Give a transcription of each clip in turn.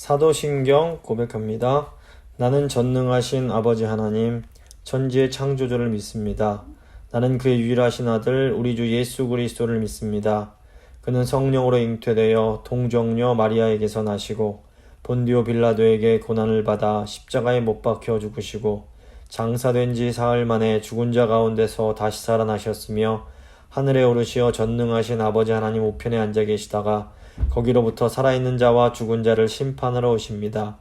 사도신경 고백합니다. 나는 전능하신 아버지 하나님, 천지의 창조주를 믿습니다. 나는 그의 유일하신 아들 우리 주 예수 그리스도를 믿습니다. 그는 성령으로 잉태되어 동정녀 마리아에게서 나시고 본디오 빌라도에게 고난을 받아 십자가에 못 박혀 죽으시고 장사된 지 사흘 만에 죽은 자 가운데서 다시 살아나셨으며 하늘에 오르시어 전능하신 아버지 하나님 우편에 앉아 계시다가 거기로부터 살아있는 자와 죽은 자를 심판하러 오십니다.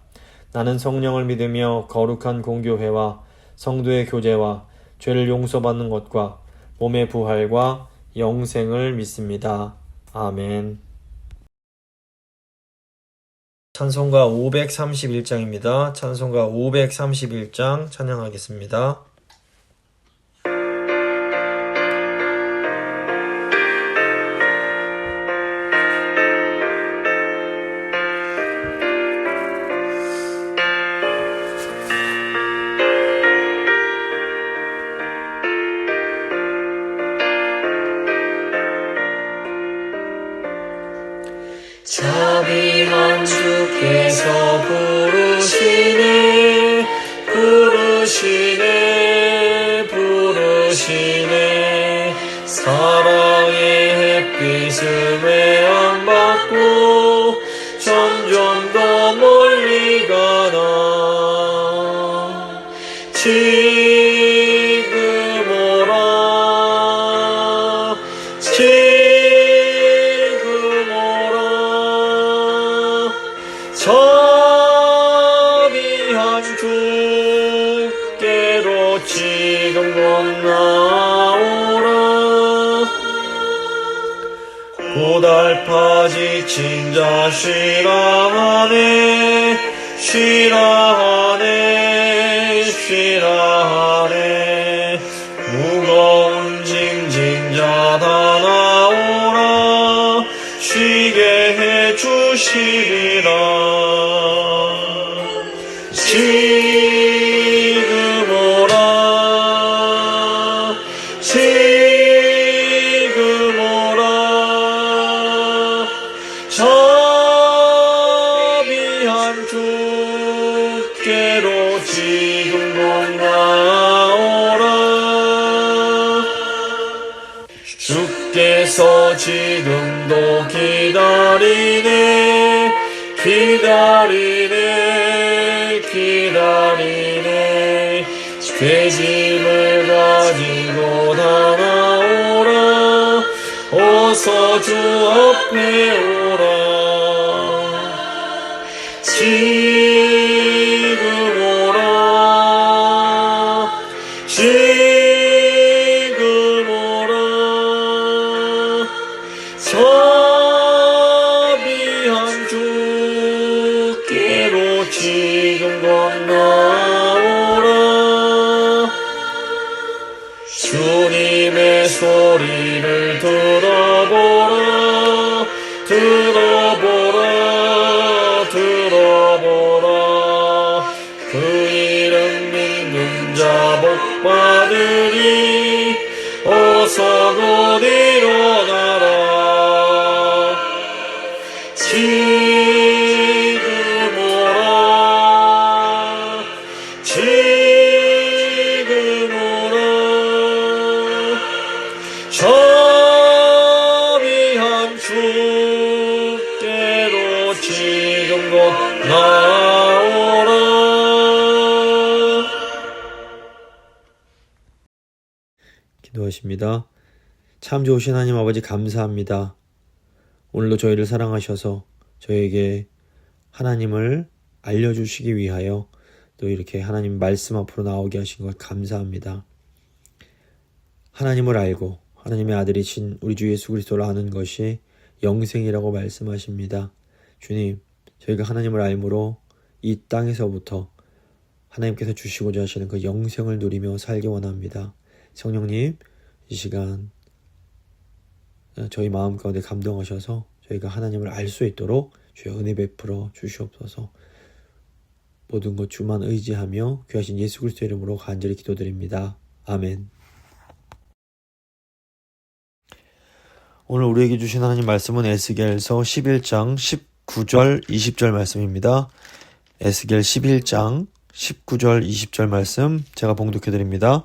나는 성령을 믿으며 거룩한 공교회와 성도의 교제와 죄를 용서받는 것과 몸의 부활과 영생을 믿습니다. 아멘. 찬송가 531장입니다. 찬송가 531장 찬양하겠습니다. 자비한 주께서 부르시네 사랑의 햇빛을 외양받고 점점 더 멀리 가나 지금 오라 자비한 주께로 지금 건너오라 고달파 지친 자 쉬라하네 무거운 짐진 자 다 나오라 쉬게 해주시리라 지금 오라 자비한 주께로 지금 건너오라 주께서 지금도 기다리네 죄짐을 가지고 다 나오라 어서 주 앞에 오라 지금 오라 자비한 주께로 지금 건너오라 주님의 소리를 들어보라 그 이름 믿는 자 복받으리 어서 곧 일어나라 지금 오라 자비한 주께로 지금 곧 나오라. 기도하십니다. 참 좋으신 하나님 아버지 감사합니다. 오늘도 저희를 사랑하셔서 저에게 하나님을 알려주시기 위하여 또 이렇게 하나님 말씀 앞으로 나오게 하신 것 감사합니다. 하나님을 알고 하나님의 아들이신 우리 주 예수 그리스도를 아는 것이 영생이라고 말씀하십니다. 주님, 저희가 하나님을 알므로 이 땅에서부터 하나님께서 주시고자 하시는 그 영생을 누리며 살기 원합니다. 성령님, 이 시간 저희 마음 가운데 감동하셔서 저희가 하나님을 알 수 있도록 주여 은혜 베풀어 주시옵소서. 모든 것 주만 의지하며 귀하신 예수 그리스도의 이름으로 간절히 기도드립니다. 아멘. 오늘 우리에게 주신 하나님 말씀은 에스겔서 11장 19절, 20절 말씀입니다. 에스겔 11장 19절, 20절 말씀 제가 봉독해 드립니다.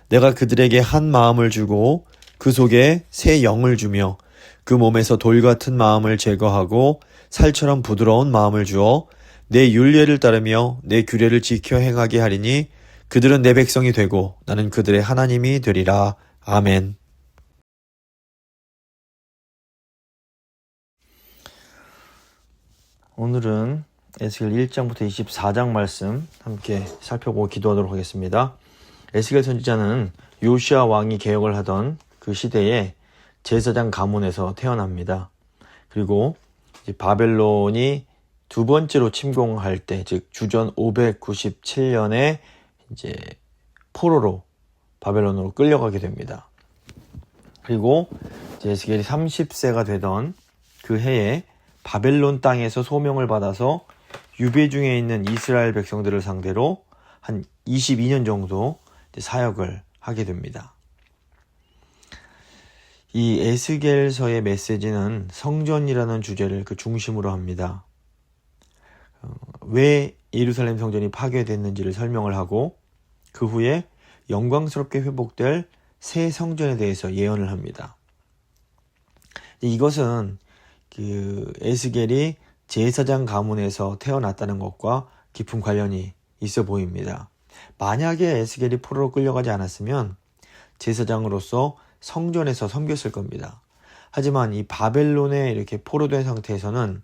내가 그들에게 한 마음을 주고 그 속에 새 영을 주며 그 몸에서 돌 같은 마음을 제거하고 살처럼 부드러운 마음을 주어 내 율례를 따르며 내 규례를 지켜 행하게 하리니 그들은 내 백성이 되고 나는 그들의 하나님이 되리라. 아멘. 오늘은 에스겔 1장부터 24장 말씀 함께 살펴보고 기도하도록 하겠습니다. 에스겔 선지자는 요시아 왕이 개혁을 하던 그 시대에 제사장 가문에서 태어납니다. 그리고 이제 바벨론이 두 번째로 침공할 때, 즉 주전 597년에 이제 포로로 바벨론으로 끌려가게 됩니다. 그리고 이제 에스겔이 30세가 되던 그 해에 바벨론 땅에서 소명을 받아서 유배 중에 있는 이스라엘 백성들을 상대로 한 22년 정도 사역을 하게 됩니다. 이 에스겔서의 메시지는 성전이라는 주제를 그 중심으로 합니다. 왜 예루살렘 성전이 파괴됐는지를 설명을 하고 그 후에 영광스럽게 회복될 새 성전에 대해서 예언을 합니다. 이것은 그 에스겔이 제사장 가문에서 태어났다는 것과 깊은 관련이 있어 보입니다. 만약에 에스겔이 포로로 끌려가지 않았으면 제사장으로서 성전에서 섬겼을 겁니다. 하지만 이 바벨론에 이렇게 포로된 상태에서는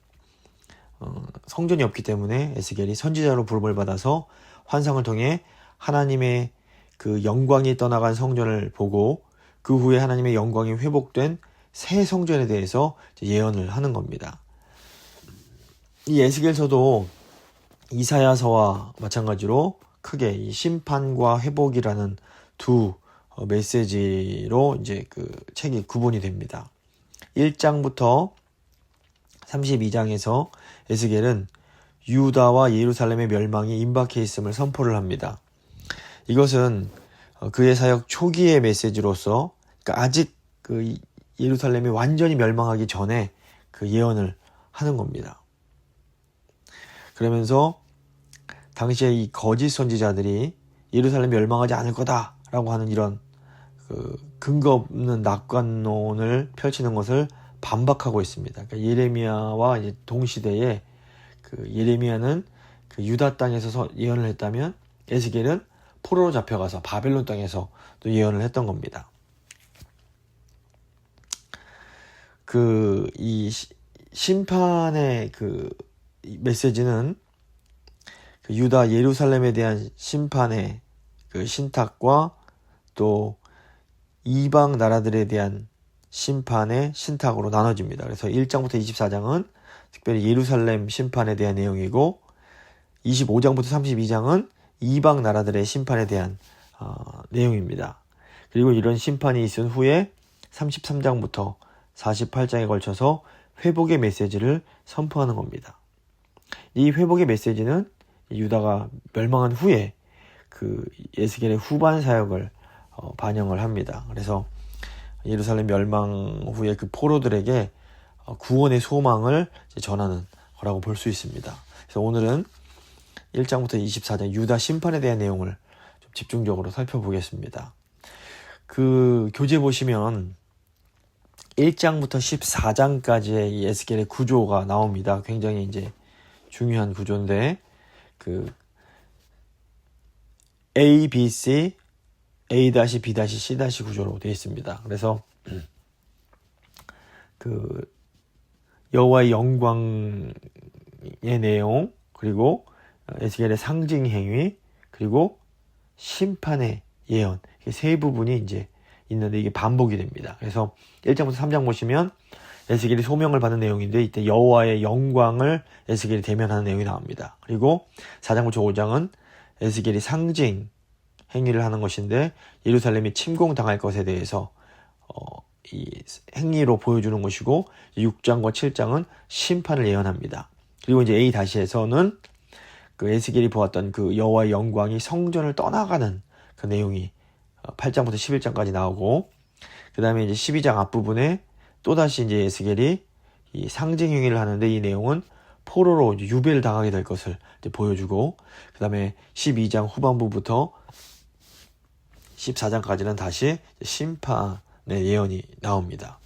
성전이 없기 때문에 에스겔이 선지자로 부름을 받아서 환상을 통해 하나님의 그 영광이 떠나간 성전을 보고 그 후에 하나님의 영광이 회복된 새 성전에 대해서 예언을 하는 겁니다. 이 에스겔서도 이사야서와 마찬가지로 크게 이 심판과 회복이라는 두 메시지로 이제 그 책이 구분이 됩니다. 1장부터 32장에서 에스겔은 유다와 예루살렘의 멸망이 임박해 있음을 선포를 합니다. 이것은 그의 사역 초기의 메시지로서 그러니까 아직 그 예루살렘이 완전히 멸망하기 전에 그 예언을 하는 겁니다. 그러면서 당시에 이 거짓 선지자들이 예루살렘 멸망하지 않을 거다라고 하는 이런 그 근거 없는 낙관론을 펼치는 것을 반박하고 있습니다. 그러니까 예레미야와 이제 동시대에 그 예레미야는 그 유다 땅에서 예언을 했다면 에스겔은 포로로 잡혀가서 바벨론 땅에서 또 예언을 했던 겁니다. 그 이 심판의 그 메시지는 그 유다 예루살렘에 대한 심판의 그 신탁과 또 이방 나라들에 대한 심판의 신탁으로 나눠집니다. 그래서 1장부터 24장은 특별히 예루살렘 심판에 대한 내용이고 25장부터 32장은 이방 나라들의 심판에 대한 내용입니다. 그리고 이런 심판이 있은 후에 33장부터 48장에 걸쳐서 회복의 메시지를 선포하는 겁니다. 이 회복의 메시지는 유다가 멸망한 후에 그 에스겔의 후반 사역을 반영을 합니다. 그래서 예루살렘 멸망 후에 그 포로들에게 구원의 소망을 전하는 거라고 볼 수 있습니다. 그래서 오늘은 1장부터 24장 유다 심판에 대한 내용을 좀 집중적으로 살펴보겠습니다. 그 교재 보시면 1장부터 14장까지의 이 에스겔의 구조가 나옵니다. 굉장히 이제 중요한 구조인데 그 A, B, C, A-B, C- 구조로 되어 있습니다. 그래서 그 여호와의 영광의 내용, 그리고 에스겔의 상징 행위, 그리고 심판의 예언, 이게 세 부분이 이제 있는데 이게 반복이 됩니다. 그래서 1장부터 3장 보시면 에스겔이 소명을 받는 내용인데 이때 여호와의 영광을 에스겔이 대면하는 내용이 나옵니다. 그리고 4장부터 5장은 에스겔이 상징 행위를 하는 것인데 예루살렘이 침공당할 것에 대해서 이 행위로 보여주는 것이고 6장과 7장은 심판을 예언합니다. 그리고 이제 A-에서는 그 에스겔이 보았던 그 여호와의 영광이 성전을 떠나가는 그 내용이 8장부터 11장까지 나오고 그 다음에 이제 12장 앞부분에 또다시 이제 에스겔이 이 상징 행위를 하는데, 이 내용은 포로로 이제 유배를 당하게 될 것을 이제 보여주고, 그 다음에 12장 후반부부터 14장까지는 다시 심판의 예언이 나옵니다.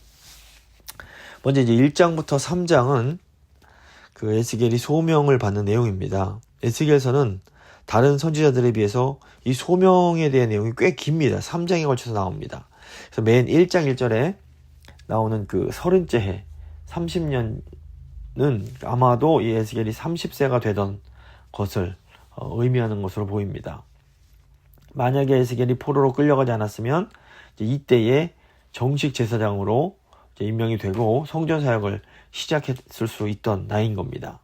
먼저 이제 1장부터 3장은 그 에스겔이 소명을 받는 내용입니다. 에스겔서는 다른 선지자들에 비해서 이 소명에 대한 내용이 꽤 깁니다. 3장에 걸쳐서 나옵니다. 그래서 맨 1장 1절에 나오는 그 30째 해, 30년은 아마도 이 에스겔이 30세가 되던 것을 의미하는 것으로 보입니다. 만약에 에스겔이 포로로 끌려가지 않았으면 이제 이때에 정식 제사장으로 이제 임명이 되고 성전 사역을 시작했을 수 있던 나이인 겁니다.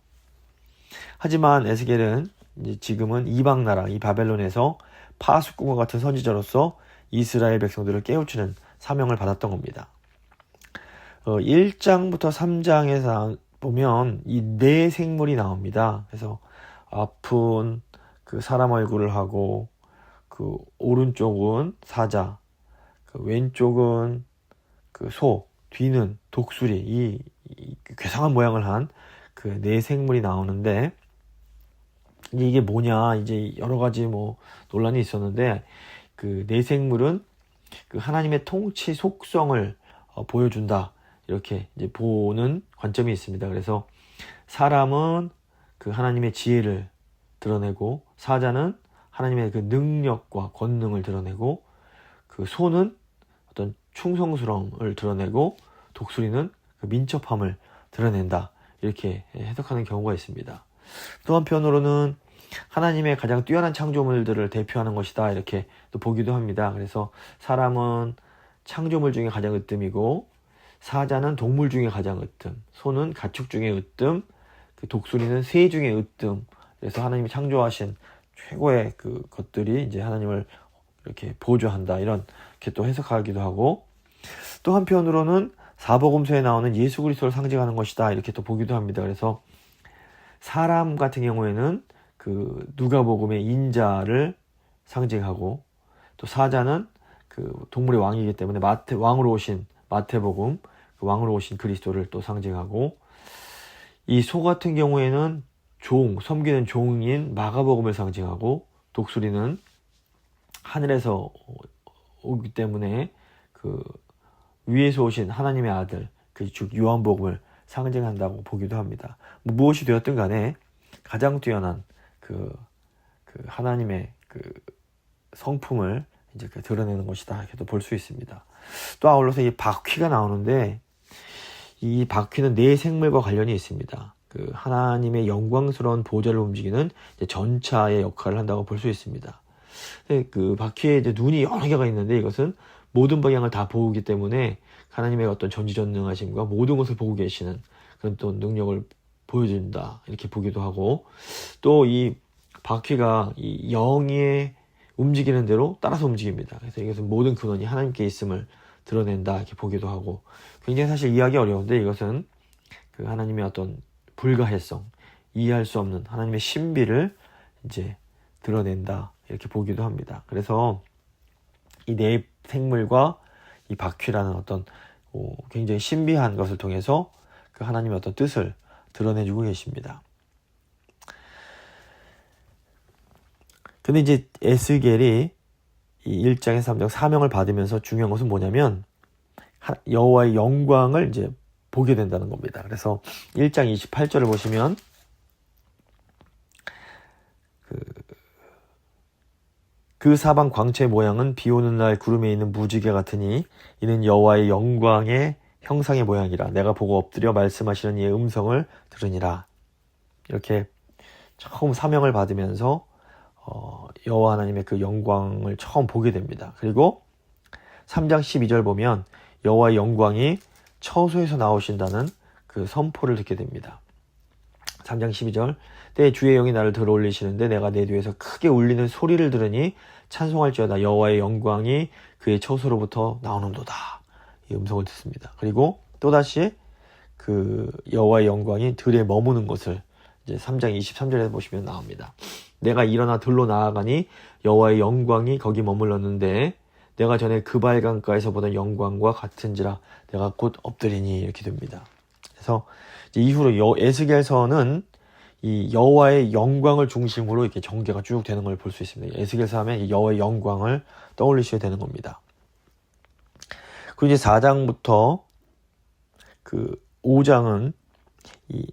하지만 에스겔은 이제 지금은 이방 나라, 이 바벨론에서 파수꾼과 같은 선지자로서 이스라엘 백성들을 깨우치는 사명을 받았던 겁니다. 1장부터 3장에서 보면 이 네 생물이 나옵니다. 그래서 아픈 그 사람 얼굴을 하고, 그 오른쪽은 사자, 그 왼쪽은 그 소, 뒤는 독수리, 이 괴상한 모양을 한 그 네 생물이 나오는데, 이게 뭐냐, 이제 여러 가지 뭐 논란이 있었는데, 그 네 생물은 그 하나님의 통치 속성을 보여준다, 이렇게 이제 보는 관점이 있습니다. 그래서 사람은 그 하나님의 지혜를 드러내고, 사자는 하나님의 그 능력과 권능을 드러내고, 그 소는 어떤 충성스러움을 드러내고, 독수리는 그 민첩함을 드러낸다, 이렇게 해석하는 경우가 있습니다. 또 한편으로는 하나님의 가장 뛰어난 창조물들을 대표하는 것이다, 이렇게 또 보기도 합니다. 그래서 사람은 창조물 중에 가장 으뜸이고, 사자는 동물 중에 가장 으뜸, 소는 가축 중에 으뜸, 그 독수리는 새 중에 으뜸. 그래서 하나님이 창조하신 최고의 그 것들이 이제 하나님을 이렇게 보조한다, 이렇게 또 해석하기도 하고, 또 한편으로는 사복음서에 나오는 예수 그리스도를 상징하는 것이다, 이렇게 또 보기도 합니다. 그래서 사람 같은 경우에는 그 누가복음의 인자를 상징하고, 또 사자는 그 동물의 왕이기 때문에 왕으로 오신 마태복음, 그 왕으로 오신 그리스도를 또 상징하고, 이 소 같은 경우에는 섬기는 종인 마가복음을 상징하고, 독수리는 하늘에서 오기 때문에 그 위에서 오신 하나님의 아들, 그 즉 요한복음을 상징한다고 보기도 합니다. 무엇이 되었든 간에 가장 뛰어난 그 하나님의 그 성품을 이제 드러내는 것이다, 이렇게도 볼 수 있습니다. 또 아울러서 이 바퀴가 나오는데, 이 바퀴는 네 생물과 관련이 있습니다. 그 하나님의 영광스러운 보좌를 움직이는 이제 전차의 역할을 한다고 볼 수 있습니다. 그 바퀴에 이제 눈이 여러 개가 있는데, 이것은 모든 방향을 다 보기 때문에 하나님의 어떤 전지전능하심과 모든 것을 보고 계시는 그런 또 능력을 보여준다, 이렇게 보기도 하고, 또 이 바퀴가 이 영의 움직이는 대로 따라서 움직입니다. 그래서 이것은 모든 근원이 하나님께 있음을 드러낸다, 이렇게 보기도 하고, 굉장히 사실 이해하기 어려운데, 이것은 그 하나님의 어떤 불가해성, 이해할 수 없는 하나님의 신비를 이제 드러낸다, 이렇게 보기도 합니다. 그래서 이 네 생물과 이 바퀴라는 어떤 굉장히 신비한 것을 통해서 그 하나님의 어떤 뜻을 드러내주고 계십니다. 근데 이제 에스겔이 이 1장에서 3장 사명을 받으면서 중요한 것은 뭐냐면, 여호와의 영광을 이제 보게 된다는 겁니다. 그래서 1장 28절을 보시면 그 사방 광채의 모양은 비 오는 날 구름에 있는 무지개 같으니 이는 여호와의 영광의 형상의 모양이라. 내가 보고 엎드려 말씀하시는 이의 음성을 들으니라. 이렇게 처음 사명을 받으면서 여호와 하나님의 그 영광을 처음 보게 됩니다. 그리고 3장 12절 보면 여호와의 영광이 처소에서 나오신다는 그 선포를 듣게 됩니다. 3장 12절, 때 주의 영이 나를 들어올리시는데 내가 내 뒤에서 크게 울리는 소리를 들으니 찬송할지어다. 여호와의 영광이 그의 처소로부터 나오는도다. 이 음성을 듣습니다. 그리고 또다시 그 여호와의 영광이 들에 머무는 것을 이제 3장 23절에 보시면 나옵니다. 내가 일어나 들로 나아가니 여호와의 영광이 거기 머물렀는데 내가 전에 그 발강가에서 보던 영광과 같은지라 내가 곧 엎드리니. 이렇게 됩니다. 그래서 이제 이후로 에스겔서는 이 여호와의 영광을 중심으로 이렇게 전개가 쭉 되는 걸 볼 수 있습니다. 에스겔서 하면 이 여호와의 영광을 떠올리셔야 되는 겁니다. 그리고 이제 4장부터 그 5장은 이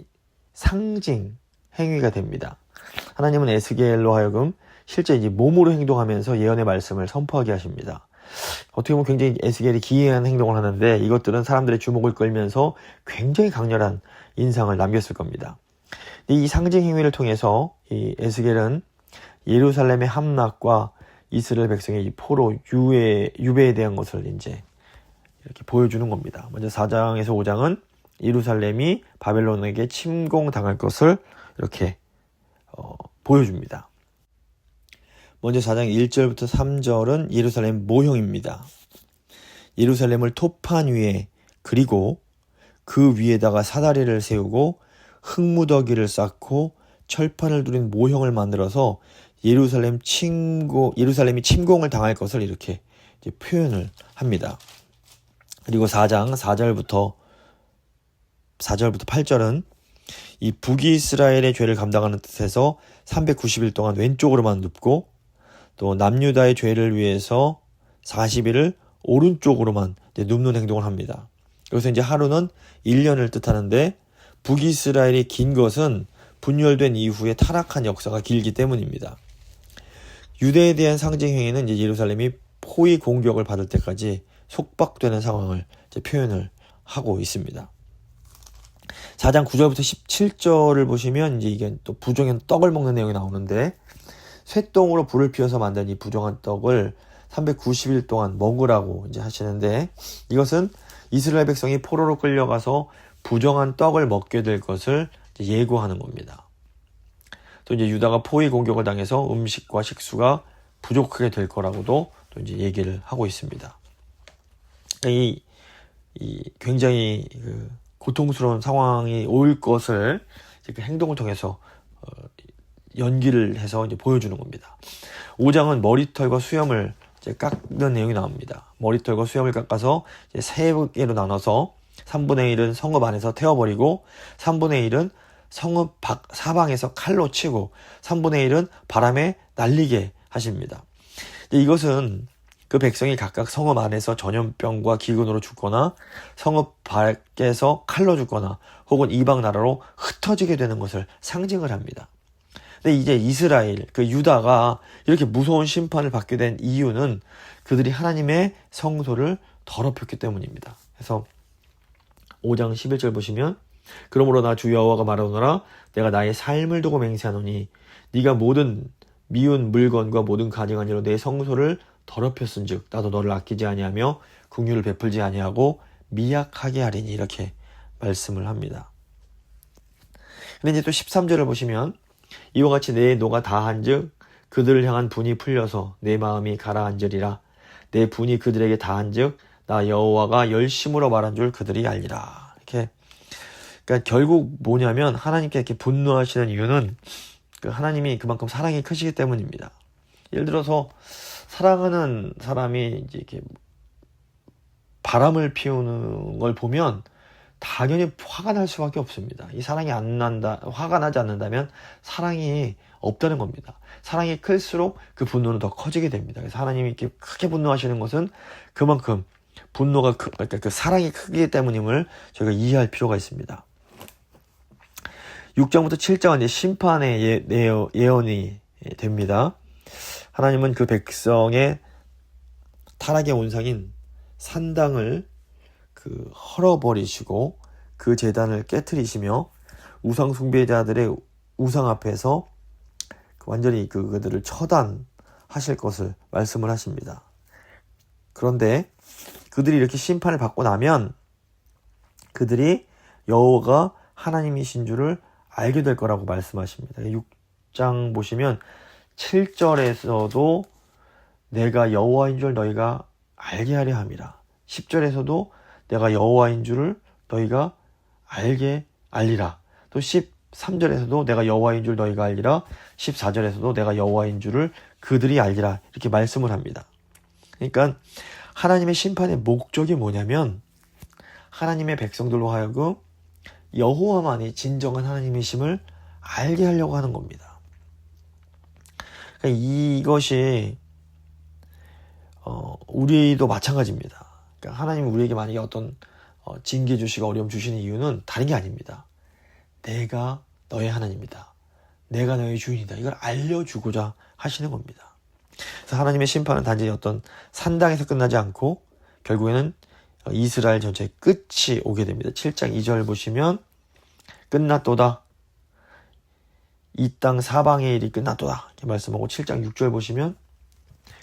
상징 행위가 됩니다. 하나님은 에스겔로 하여금 실제 이제 몸으로 행동하면서 예언의 말씀을 선포하게 하십니다. 어떻게 보면 굉장히 에스겔이 기이한 행동을 하는데 이것들은 사람들의 주목을 끌면서 굉장히 강렬한 인상을 남겼을 겁니다. 이 상징 행위를 통해서 이 에스겔은 예루살렘의 함락과 이스라엘 백성의 이 포로 유배에 대한 것을 이제 이렇게 보여주는 겁니다. 먼저 4장에서 5장은 예루살렘이 바벨론에게 침공당할 것을 이렇게 보여줍니다. 먼저 4장 1절부터 3절은 예루살렘 모형입니다. 예루살렘을 토판 위에 그리고 그 위에다가 사다리를 세우고 흙무더기를 쌓고 철판을 두른 모형을 만들어서 예루살렘이 침공을 당할 것을 이렇게 이제 표현을 합니다. 그리고 4장 4절부터 8절은 이 북이스라엘의 죄를 감당하는 뜻에서 390일 동안 왼쪽으로만 눕고 또 남유다의 죄를 위해서 40일을 오른쪽으로만 이제 눕는 행동을 합니다. 여기서 이제 하루는 1년을 뜻하는데 북이스라엘이 긴 것은 분열된 이후에 타락한 역사가 길기 때문입니다. 유대에 대한 상징 행위는 이제 예루살렘이 포위 공격을 받을 때까지 속박되는 상황을 이제 표현을 하고 있습니다. 4장 9절부터 17절을 보시면 이제 이게 또 부정한 떡을 먹는 내용이 나오는데 쇠똥으로 불을 피워서 만든 이 부정한 떡을 390일 동안 먹으라고 이제 하시는데 이것은 이스라엘 백성이 포로로 끌려가서 부정한 떡을 먹게 될 것을 예고하는 겁니다. 또 이제 유다가 포위 공격을 당해서 음식과 식수가 부족하게 될 거라고도 또 이제 얘기를 하고 있습니다. 이 굉장히 고통스러운 상황이 올 것을 그 행동을 통해서 연기를 해서 이제 보여주는 겁니다. 5장은 머리털과 수염을 이제 깎는 내용이 나옵니다. 머리털과 수염을 깎아서 이제 3개로 나눠서 3분의 1은 성읍 안에서 태워버리고 3분의 1은 성읍 사방에서 칼로 치고 3분의 1은 바람에 날리게 하십니다. 이것은 그 백성이 각각 성읍 안에서 전염병과 기근으로 죽거나 성읍 밖에서 칼로 죽거나 혹은 이방 나라로 흩어지게 되는 것을 상징을 합니다. 근데 이제 이스라엘, 그 유다가 이렇게 무서운 심판을 받게 된 이유는 그들이 하나님의 성소를 더럽혔기 때문입니다. 그래서 5장 11절 보시면 그러므로 나 주 여호와가 말하노라 내가 나의 삶을 두고 맹세하노니 네가 모든 미운 물건과 모든 가증한 일로 내 성소를 더럽혔은즉 나도 너를 아끼지 아니하며 긍휼을 베풀지 아니하고 미약하게 하리니 이렇게 말씀을 합니다. 근데 이제 또 13절을 보시면 이와 같이 내 노가 다한즉 그들을 향한 분이 풀려서 내 마음이 가라앉으리라 내 분이 그들에게 다한즉 나 여호와가 열심으로 말한 줄 그들이 알리라. 이렇게 그러니까 결국 뭐냐면 하나님께 이렇게 분노하시는 이유는 그 하나님이 그만큼 사랑이 크시기 때문입니다. 예를 들어서 사랑하는 사람이 이제 이렇게 바람을 피우는 걸 보면 당연히 화가 날 수밖에 없습니다. 이 사랑이 화가 나지 않는다면 사랑이 없다는 겁니다. 사랑이 클수록 그 분노는 더 커지게 됩니다. 그래서 하나님이 이렇게 크게 분노하시는 것은 그만큼 분노가 그러니까 그 사랑이 크기 때문임을 저희가 이해할 필요가 있습니다. 6장부터 7장은 이제 심판의 예언이 됩니다. 하나님은 그 백성의 타락의 온상인 산당을 헐어버리시고 그 제단을 깨트리시며 우상 숭배자들의 우상 앞에서 완전히 그들을 처단하실 것을 말씀을 하십니다. 그런데 그들이 이렇게 심판을 받고 나면 그들이 여호와가 하나님이신 줄을 알게 될 거라고 말씀하십니다. 6장 보시면 7절에서도 내가 여호와인 줄 너희가 알게 하려 함이라. 10절에서도 내가 여호와인 줄을 너희가 알리라. 또 13절에서도 내가 여호와인 줄 너희가 알리라. 14절에서도 내가 여호와인 줄을 그들이 알리라. 이렇게 말씀을 합니다. 그러니까 하나님의 심판의 목적이 뭐냐면 하나님의 백성들로 하여금 여호와만이 진정한 하나님이심을 알게 하려고 하는 겁니다. 그러니까 이것이 우리도 마찬가지입니다. 그러니까 하나님이 우리에게 만약에 어떤 징계 주시고 어려움 주시는 이유는 다른 게 아닙니다. 내가 너의 하나님이다. 내가 너의 주인이다. 이걸 알려주고자 하시는 겁니다. 그래서 하나님의 심판은 단지 어떤 산당에서 끝나지 않고 결국에는 이스라엘 전체의 끝이 오게 됩니다. 7장 2절 보시면 끝났도다. 이 땅 사방의 일이 끝났도다. 이렇게 말씀하고 7장 6절 보시면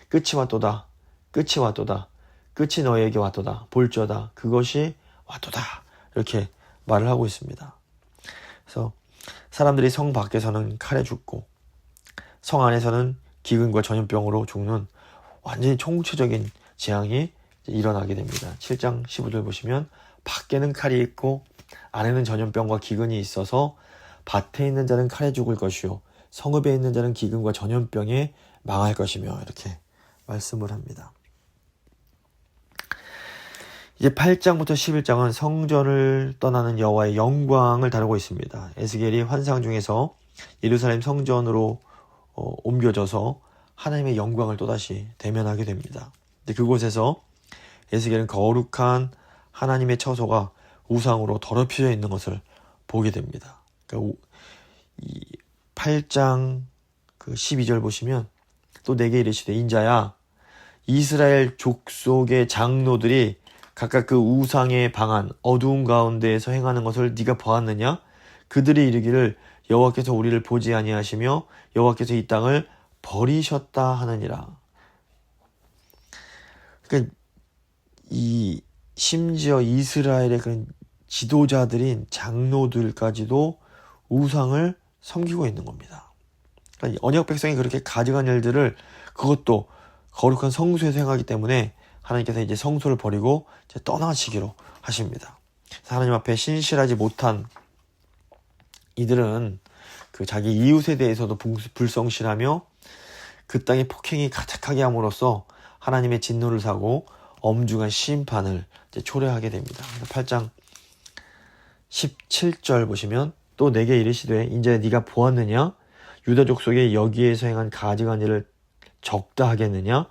끝이 왔도다. 끝이 왔도다. 끝이 너에게 왔도다. 볼지어다. 그것이 왔도다. 이렇게 말을 하고 있습니다. 그래서 사람들이 성 밖에서는 칼에 죽고 성 안에서는 기근과 전염병으로 죽는 완전히 총체적인 재앙이 일어나게 됩니다. 7장 15절 보시면 밖에는 칼이 있고 안에는 전염병과 기근이 있어서 밭에 있는 자는 칼에 죽을 것이요 성읍에 있는 자는 기근과 전염병에 망할 것이며 이렇게 말씀을 합니다. 이제 8장부터 11장은 성전을 떠나는 여호와의 영광을 다루고 있습니다. 에스겔이 환상 중에서 예루살렘 성전으로 옮겨져서 하나님의 영광을 또다시 대면하게 됩니다. 근데 그곳에서 에스겔은 거룩한 하나님의 처소가 우상으로 더럽혀져 있는 것을 보게 됩니다. 그러니까 이 8장 12절 보시면 또 내게 이르시되 인자야 이스라엘 족속의 장로들이 각각 그 우상의 방한 어두운 가운데에서 행하는 것을 네가 보았느냐? 그들이 이르기를 여호와께서 우리를 보지 아니하시며 여호와께서 이 땅을 버리셨다 하느니라. 그러니까 이 심지어 이스라엘의 그런 지도자들인 장로들까지도 우상을 섬기고 있는 겁니다. 그러니까 언약 백성이 그렇게 가증한 일들을 그것도 거룩한 성소에서 행하기 때문에 하나님께서 이제 성소를 버리고 이제 떠나시기로 하십니다. 하나님 앞에 신실하지 못한 이들은 그 자기 이웃에 대해서도 불성실하며 그 땅에 폭행이 가득하게 함으로써 하나님의 진노를 사고 엄중한 심판을 이제 초래하게 됩니다. 8장 17절 보시면 또 내게 이르시되 인자야 네가 보았느냐? 유다 족속에 여기에서 행한 가증한 일을 적다 하겠느냐?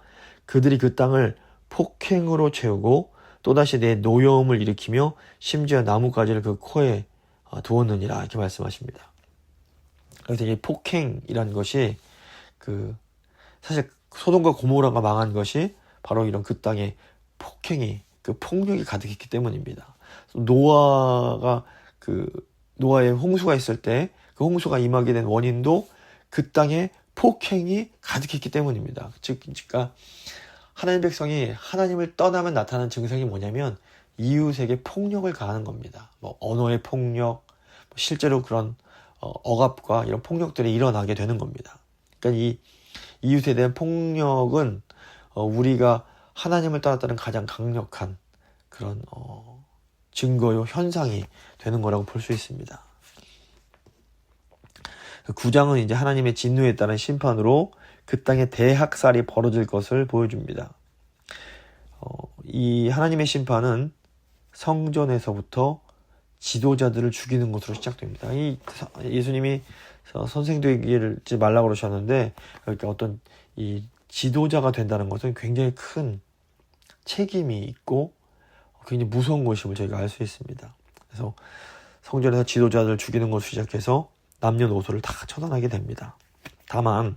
그들이 그 땅을 폭행으로 채우고 또다시 내 노여움을 일으키며 심지어 나뭇가지를 그 코에 두었느니라 이렇게 말씀하십니다. 그래서 이 폭행이라는 것이 사실 소돔과 고모라가 망한 것이 바로 이런 그 땅에 폭행이 폭력이 가득했기 때문입니다. 노아의 홍수가 있을 때 그 홍수가 임하게 된 원인도 그 땅에 폭행이 가득했기 때문입니다. 그러니까 하나님 백성이 하나님을 떠나면 나타나는 증상이 뭐냐면 이웃에게 폭력을 가하는 겁니다. 언어의 폭력, 실제로 그런 억압과 이런 폭력들이 일어나게 되는 겁니다. 그러니까 이 이웃에 대한 폭력은 우리가 하나님을 떠났다는 가장 강력한 그런 증거요 현상이 되는 거라고 볼 수 있습니다. 9장은 이제 하나님의 진노에 따른 심판으로 그 땅에 대학살이 벌어질 것을 보여줍니다. 이 하나님의 심판은 성전에서부터 지도자들을 죽이는 것으로 시작됩니다. 예수님이 선생 되지 말라고 그러셨는데 이렇게 어떤 이 지도자가 된다는 것은 굉장히 큰 책임이 있고 굉장히 무서운 것임을 저희가 알 수 있습니다. 그래서 성전에서 지도자들을 죽이는 것을 시작해서 남녀노소를 다 처단하게 됩니다. 다만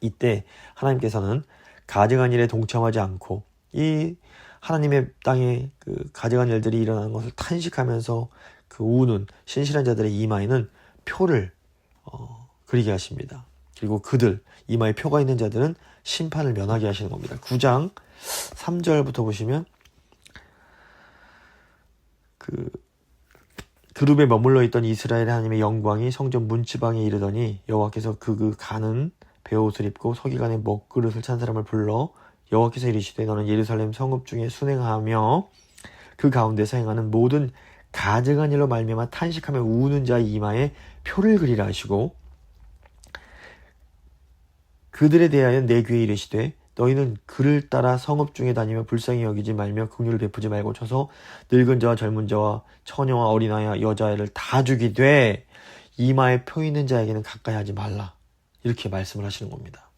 이때 하나님께서는 가증한 일에 동참하지 않고 이 하나님의 땅에 가증한 일들이 일어나는 것을 탄식하면서 우는 신실한 자들의 이마에는 표를 그리게 하십니다. 그리고 그들 이마에 표가 있는 자들은 심판을 면하게 하시는 겁니다. 9장 3절부터 보시면 그룹에 머물러 있던 이스라엘 하나님의 영광이 성전 문지방에 이르더니 여호와께서 그 가는 베옷을 입고 서기관의 먹그릇을 찬 사람을 불러 여호와께서 이르시되 너는 예루살렘 성읍 중에 순행하며 그 가운데서 행하는 모든 가증한 일로 말미암아 탄식하며 우는 자의 이마에 표를 그리라 하시고 그들에 대하여 내 귀에 이르시되 너희는 그를 따라 성읍 중에 다니며 불쌍히 여기지 말며 긍휼을 베푸지 말고 쳐서 늙은 자와 젊은 자와 처녀와 어린아이와 여자애를 다 죽이되 이마에 표 있는 자에게는 가까이 하지 말라. 이렇게 말씀을 하시는 겁니다.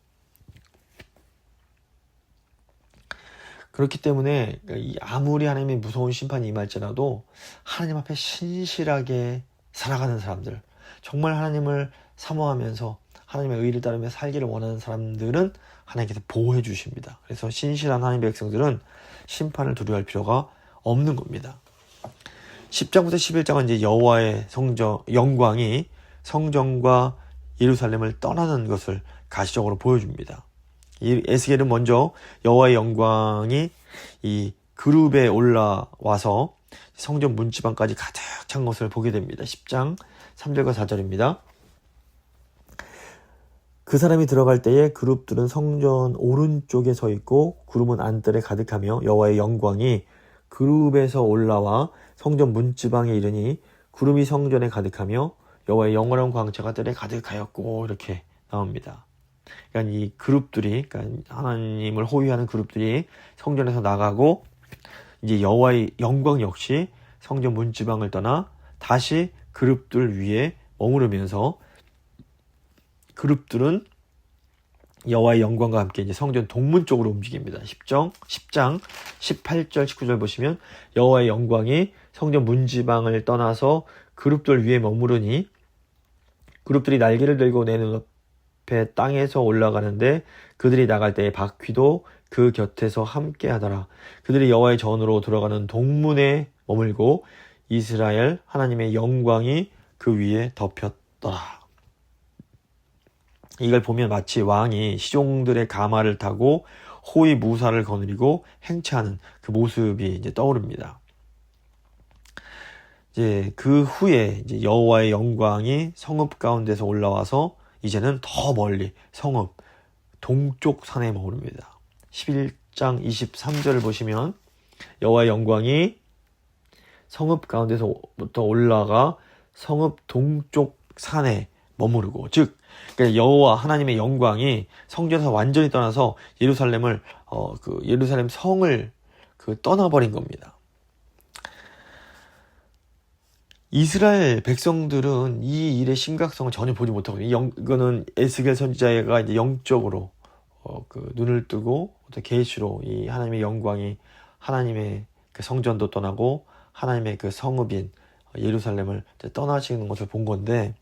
그렇기 때문에 아무리 하나님의 무서운 심판이 임할지라도 하나님 앞에 신실하게 살아가는 사람들, 정말 하나님을 사모하면서 하나님의 의를 따르며 살기를 원하는 사람들은 하나님께서 보호해 주십니다. 그래서 신실한 하나님의 백성들은 심판을 두려워할 필요가 없는 겁니다. 10장부터 11장은 이제 여호와의 영광이 성전과 예루살렘을 떠나는 것을 가시적으로 보여줍니다. 이 에스겔은 먼저 여호와의 영광이 이 그룹에 올라와서 성전 문지방까지 가득 찬 것을 보게 됩니다. 10장 3절과 4절입니다. 그 사람이 들어갈 때에 그룹들은 성전 오른쪽에 서 있고 그룹은 안뜰에 가득하며 여호와의 영광이 그룹에서 올라와 성전 문지방에 이르니 구름이 성전에 가득하며 여호와의 영원한 광채가 뜰에 가득하였고 이렇게 나옵니다. 그러니까 이 그룹들이, 그러니까 하나님을 호위하는 그룹들이 성전에서 나가고 이제 여호와의 영광 역시 성전 문지방을 떠나 다시 그룹들 위에 머무르면서 그룹들은 여호와의 영광과 함께 이제 성전 동문 쪽으로 움직입니다. 10장 18절 19절 보시면 여호와의 영광이 성전 문지방을 떠나서 그룹들 위에 머무르니 그룹들이 날개를 들고 내 눈앞에 땅에서 올라가는데 그들이 나갈 때에 바퀴도 그 곁에서 함께 하더라. 그들이 여호와의 전으로 들어가는 동문에 머물고 이스라엘 하나님의 영광이 그 위에 덮였더라. 이걸 보면 마치 왕이 시종들의 가마를 타고 호위 무사를 거느리고 행차하는 그 모습이 이제 떠오릅니다. 이제 그 후에 이제 여호와의 영광이 성읍 가운데서 올라와서 이제는 더 멀리 성읍 동쪽 산에 머무릅니다. 11장 23절을 보시면 여호와의 영광이 성읍 가운데서부터 올라가 성읍 동쪽 산에 머무르고, 즉 그러니까 여호와 하나님의 영광이 성전에서 완전히 떠나서 예루살렘을 예루살렘 성을 떠나버린 겁니다. 이스라엘 백성들은 이 일의 심각성을 전혀 보지 못하거든요. 이거는 에스겔 선지자가 이제 영적으로 눈을 뜨고 계시로 이 하나님의 영광이 하나님의 그 성전도 떠나고 하나님의 그 성읍인 예루살렘을 떠나시는 것을 본 건데,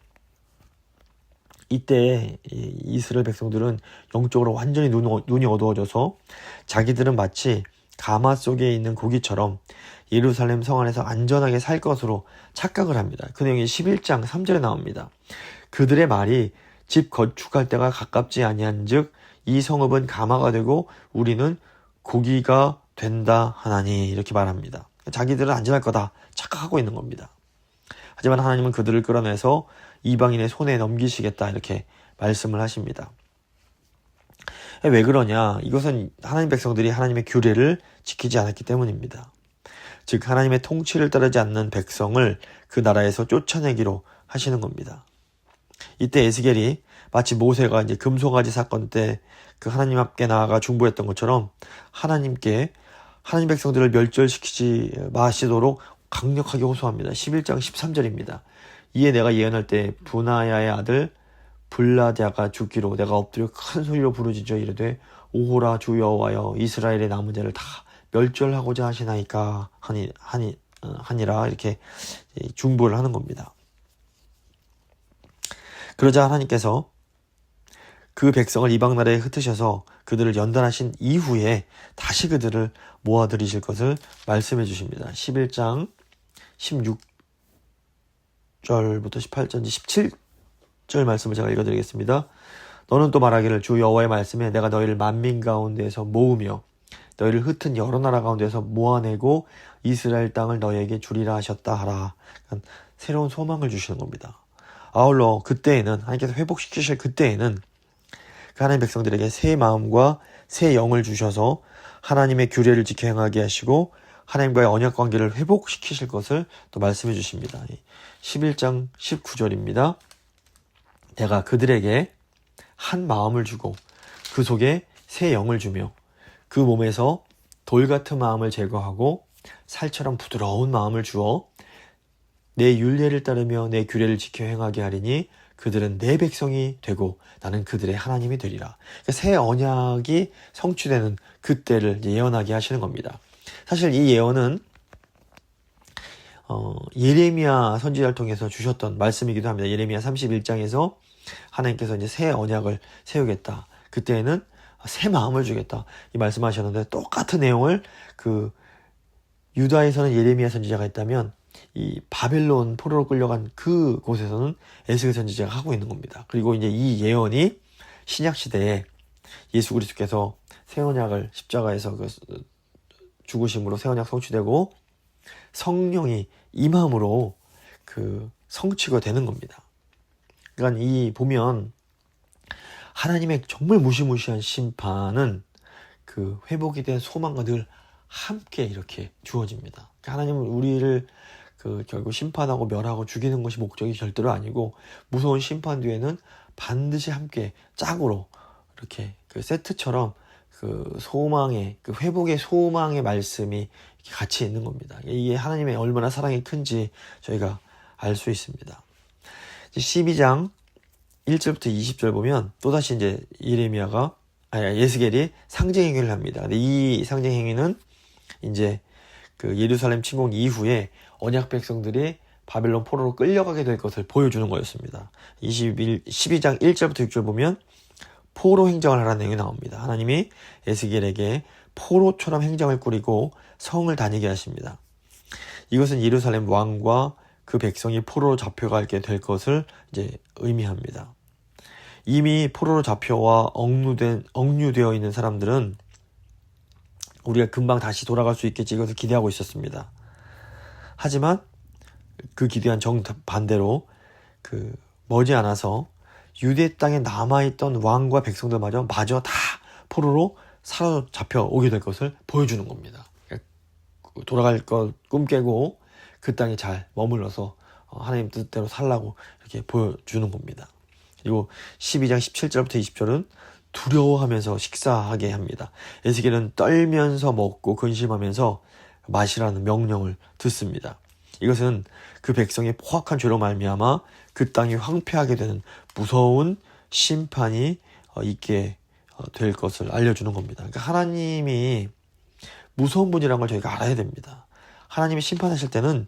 이때 이스라엘 백성들은 영적으로 완전히 눈이 어두워져서 자기들은 마치 가마 속에 있는 고기처럼 예루살렘 성 안에서 안전하게 살 것으로 착각을 합니다. 그 내용이 11장 3절에 나옵니다. 그들의 말이 집 건축할 때가 가깝지 아니한 즉 이 성읍은 가마가 되고 우리는 고기가 된다 하나니, 이렇게 말합니다. 자기들은 안전할 거다 착각하고 있는 겁니다. 하지만 하나님은 그들을 끌어내서 이방인의 손에 넘기시겠다 이렇게 말씀을 하십니다. 왜 그러냐? 이것은 하나님 백성들이 하나님의 규례를 지키지 않았기 때문입니다. 즉 하나님의 통치를 따르지 않는 백성을 그 나라에서 쫓아내기로 하시는 겁니다. 이때 에스겔이 마치 모세가 이제 금송아지 사건 때 그 하나님 앞에 나아가 중보했던 것처럼 하나님 백성들을 멸절시키지 마시도록 강력하게 호소합니다. 11장 13절입니다. 이에 내가 예언할 때 분하야의 아들 블라드야가 죽기로 내가 엎드려 큰 소리로 부르짖어 이르되 오호라 주 여호와여 이스라엘의 남은 자를 다 멸절하고자 하시나이까 하니라, 이렇게 중보를 하는 겁니다. 그러자 하나님께서 그 백성을 이방 나라에 흩으셔서 그들을 연단하신 이후에 다시 그들을 모아들이실 것을 말씀해 주십니다. 11장 16절부터 18절인지 17절 말씀을 제가 읽어드리겠습니다. 너는 또 말하기를 주 여호와의 말씀에 내가 너희를 만민 가운데에서 모으며 너희를 흩은 여러 나라 가운데서 모아내고 이스라엘 땅을 너희에게 주리라 하셨다 하라. 그러니까 새로운 소망을 주시는 겁니다. 아울러 그때에는 하나님께서 회복시키실 그때에는 그 하나님 백성들에게 새 마음과 새 영을 주셔서 하나님의 규례를 지켜 행하게 하시고 하나님과의 언약 관계를 회복시키실 것을 또 말씀해 주십니다. 11장 19절입니다. 내가 그들에게 한 마음을 주고 그 속에 새 영을 주며 그 몸에서 돌 같은 마음을 제거하고 살처럼 부드러운 마음을 주어 내 율례를 따르며 내 규례를 지켜 행하게 하리니 그들은 내 백성이 되고 나는 그들의 하나님이 되리라. 그러니까 새 언약이 성취되는 그때를 예언하게 하시는 겁니다. 사실 이 예언은 예레미야 선지자를 통해서 주셨던 말씀이기도 합니다. 예레미야 31장에서 하나님께서 이제 새 언약을 세우겠다. 그때에는 새 마음을 주겠다. 이 말씀하셨는데 똑같은 내용을 유다에서는 예레미야 선지자가 있다면 이 바벨론 포로로 끌려간 그 곳에서는 에스겔 선지자가 하고 있는 겁니다. 그리고 이제 이 예언이 신약 시대에 예수 그리스도께서 새 언약을 십자가에서 죽으심으로 새 언약 성취되고 성령이 임함으로 성취가 되는 겁니다. 그러니까 이 보면 하나님의 정말 무시무시한 심판은 회복에 대한 소망과 늘 함께 이렇게 주어집니다. 하나님은 우리를 결국 심판하고 멸하고 죽이는 것이 목적이 절대로 아니고 무서운 심판 뒤에는 반드시 함께 짝으로 이렇게 세트처럼 소망의 회복의 소망의 말씀이 이렇게 같이 있는 겁니다. 이게 하나님의 얼마나 사랑이 큰지 저희가 알 수 있습니다. 12장 1절부터 20절 보면 또다시 이제 예스겔이 상징 행위를 합니다. 근데 이 상징 행위는 이제 예루살렘 침공 이후에 언약 백성들이 바벨론 포로로 끌려가게 될 것을 보여주는 거였습니다. 12장 1절부터 6절 보면 포로 행정을 하라는 내용이 나옵니다. 하나님이 에스겔에게 포로처럼 행정을 꾸리고 성을 다니게 하십니다. 이것은 예루살렘 왕과 그 백성이 포로로 잡혀가게 될 것을 이제 의미합니다. 이미 포로로 잡혀와 억류되어 있는 사람들은 우리가 금방 다시 돌아갈 수 있겠지 이것을 기대하고 있었습니다. 하지만 그 기대한 정반대로 머지않아서 유대 땅에 남아있던 왕과 백성들마저 다 포로로 사로잡혀 오게 될 것을 보여주는 겁니다. 돌아갈 것 꿈 깨고 그 땅에 잘 머물러서 하나님 뜻대로 살라고 이렇게 보여주는 겁니다. 그리고 12장 17절부터 20절은 두려워하면서 식사하게 합니다. 에스겔은 떨면서 먹고 근심하면서 마시라는 명령을 듣습니다. 이것은 그 백성의 포악한 죄로 말미암아 그 땅이 황폐하게 되는 무서운 심판이 있게 될 것을 알려주는 겁니다. 그러니까 하나님이 무서운 분이라는 걸 저희가 알아야 됩니다. 하나님이 심판하실 때는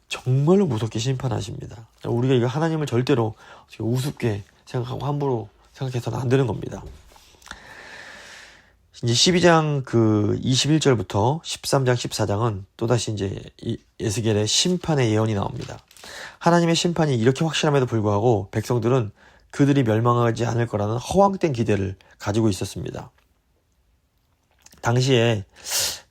정말로 무섭게 심판하십니다. 우리가 이거 하나님을 절대로 우습게 생각하고 함부로 생각해서는 안 되는 겁니다. 이제 12장 21절부터 13장 14장은 또다시 이제 에스겔의 심판의 예언이 나옵니다. 하나님의 심판이 이렇게 확실함에도 불구하고 백성들은 그들이 멸망하지 않을 거라는 허황된 기대를 가지고 있었습니다. 당시에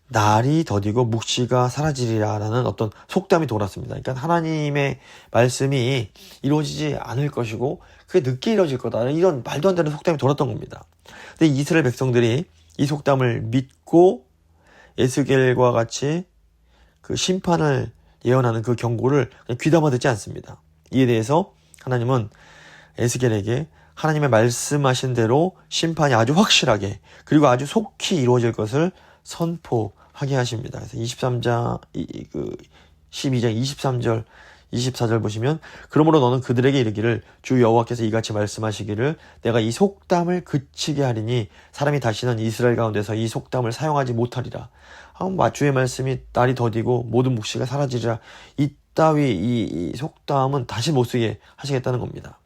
날이 더디고 묵시가 사라지리라라는 어떤 속담이 돌았습니다. 그러니까 하나님의 말씀이 이루어지지 않을 것이고 그게 늦게 이루어질 거다. 이런 말도 안 되는 속담이 돌았던 겁니다. 근데 이스라엘 백성들이 이 속담을 믿고 에스겔과 같이 심판을 예언하는 그 경고를 귀담아 듣지 않습니다. 이에 대해서 하나님은 에스겔에게 하나님의 말씀하신 대로 심판이 아주 확실하게 그리고 아주 속히 이루어질 것을 선포하게 하십니다. 그래서 12장 23절 24절 보시면 그러므로 너는 그들에게 이르기를 주 여호와께서 이같이 말씀하시기를 내가 이 속담을 그치게 하리니 사람이 다시는 이스라엘 가운데서 이 속담을 사용하지 못하리라. 주의 말씀이 날이 더디고 모든 묵시가 사라지리라. 이따위 이 속담은 다시 못쓰게 하시겠다는 겁니다.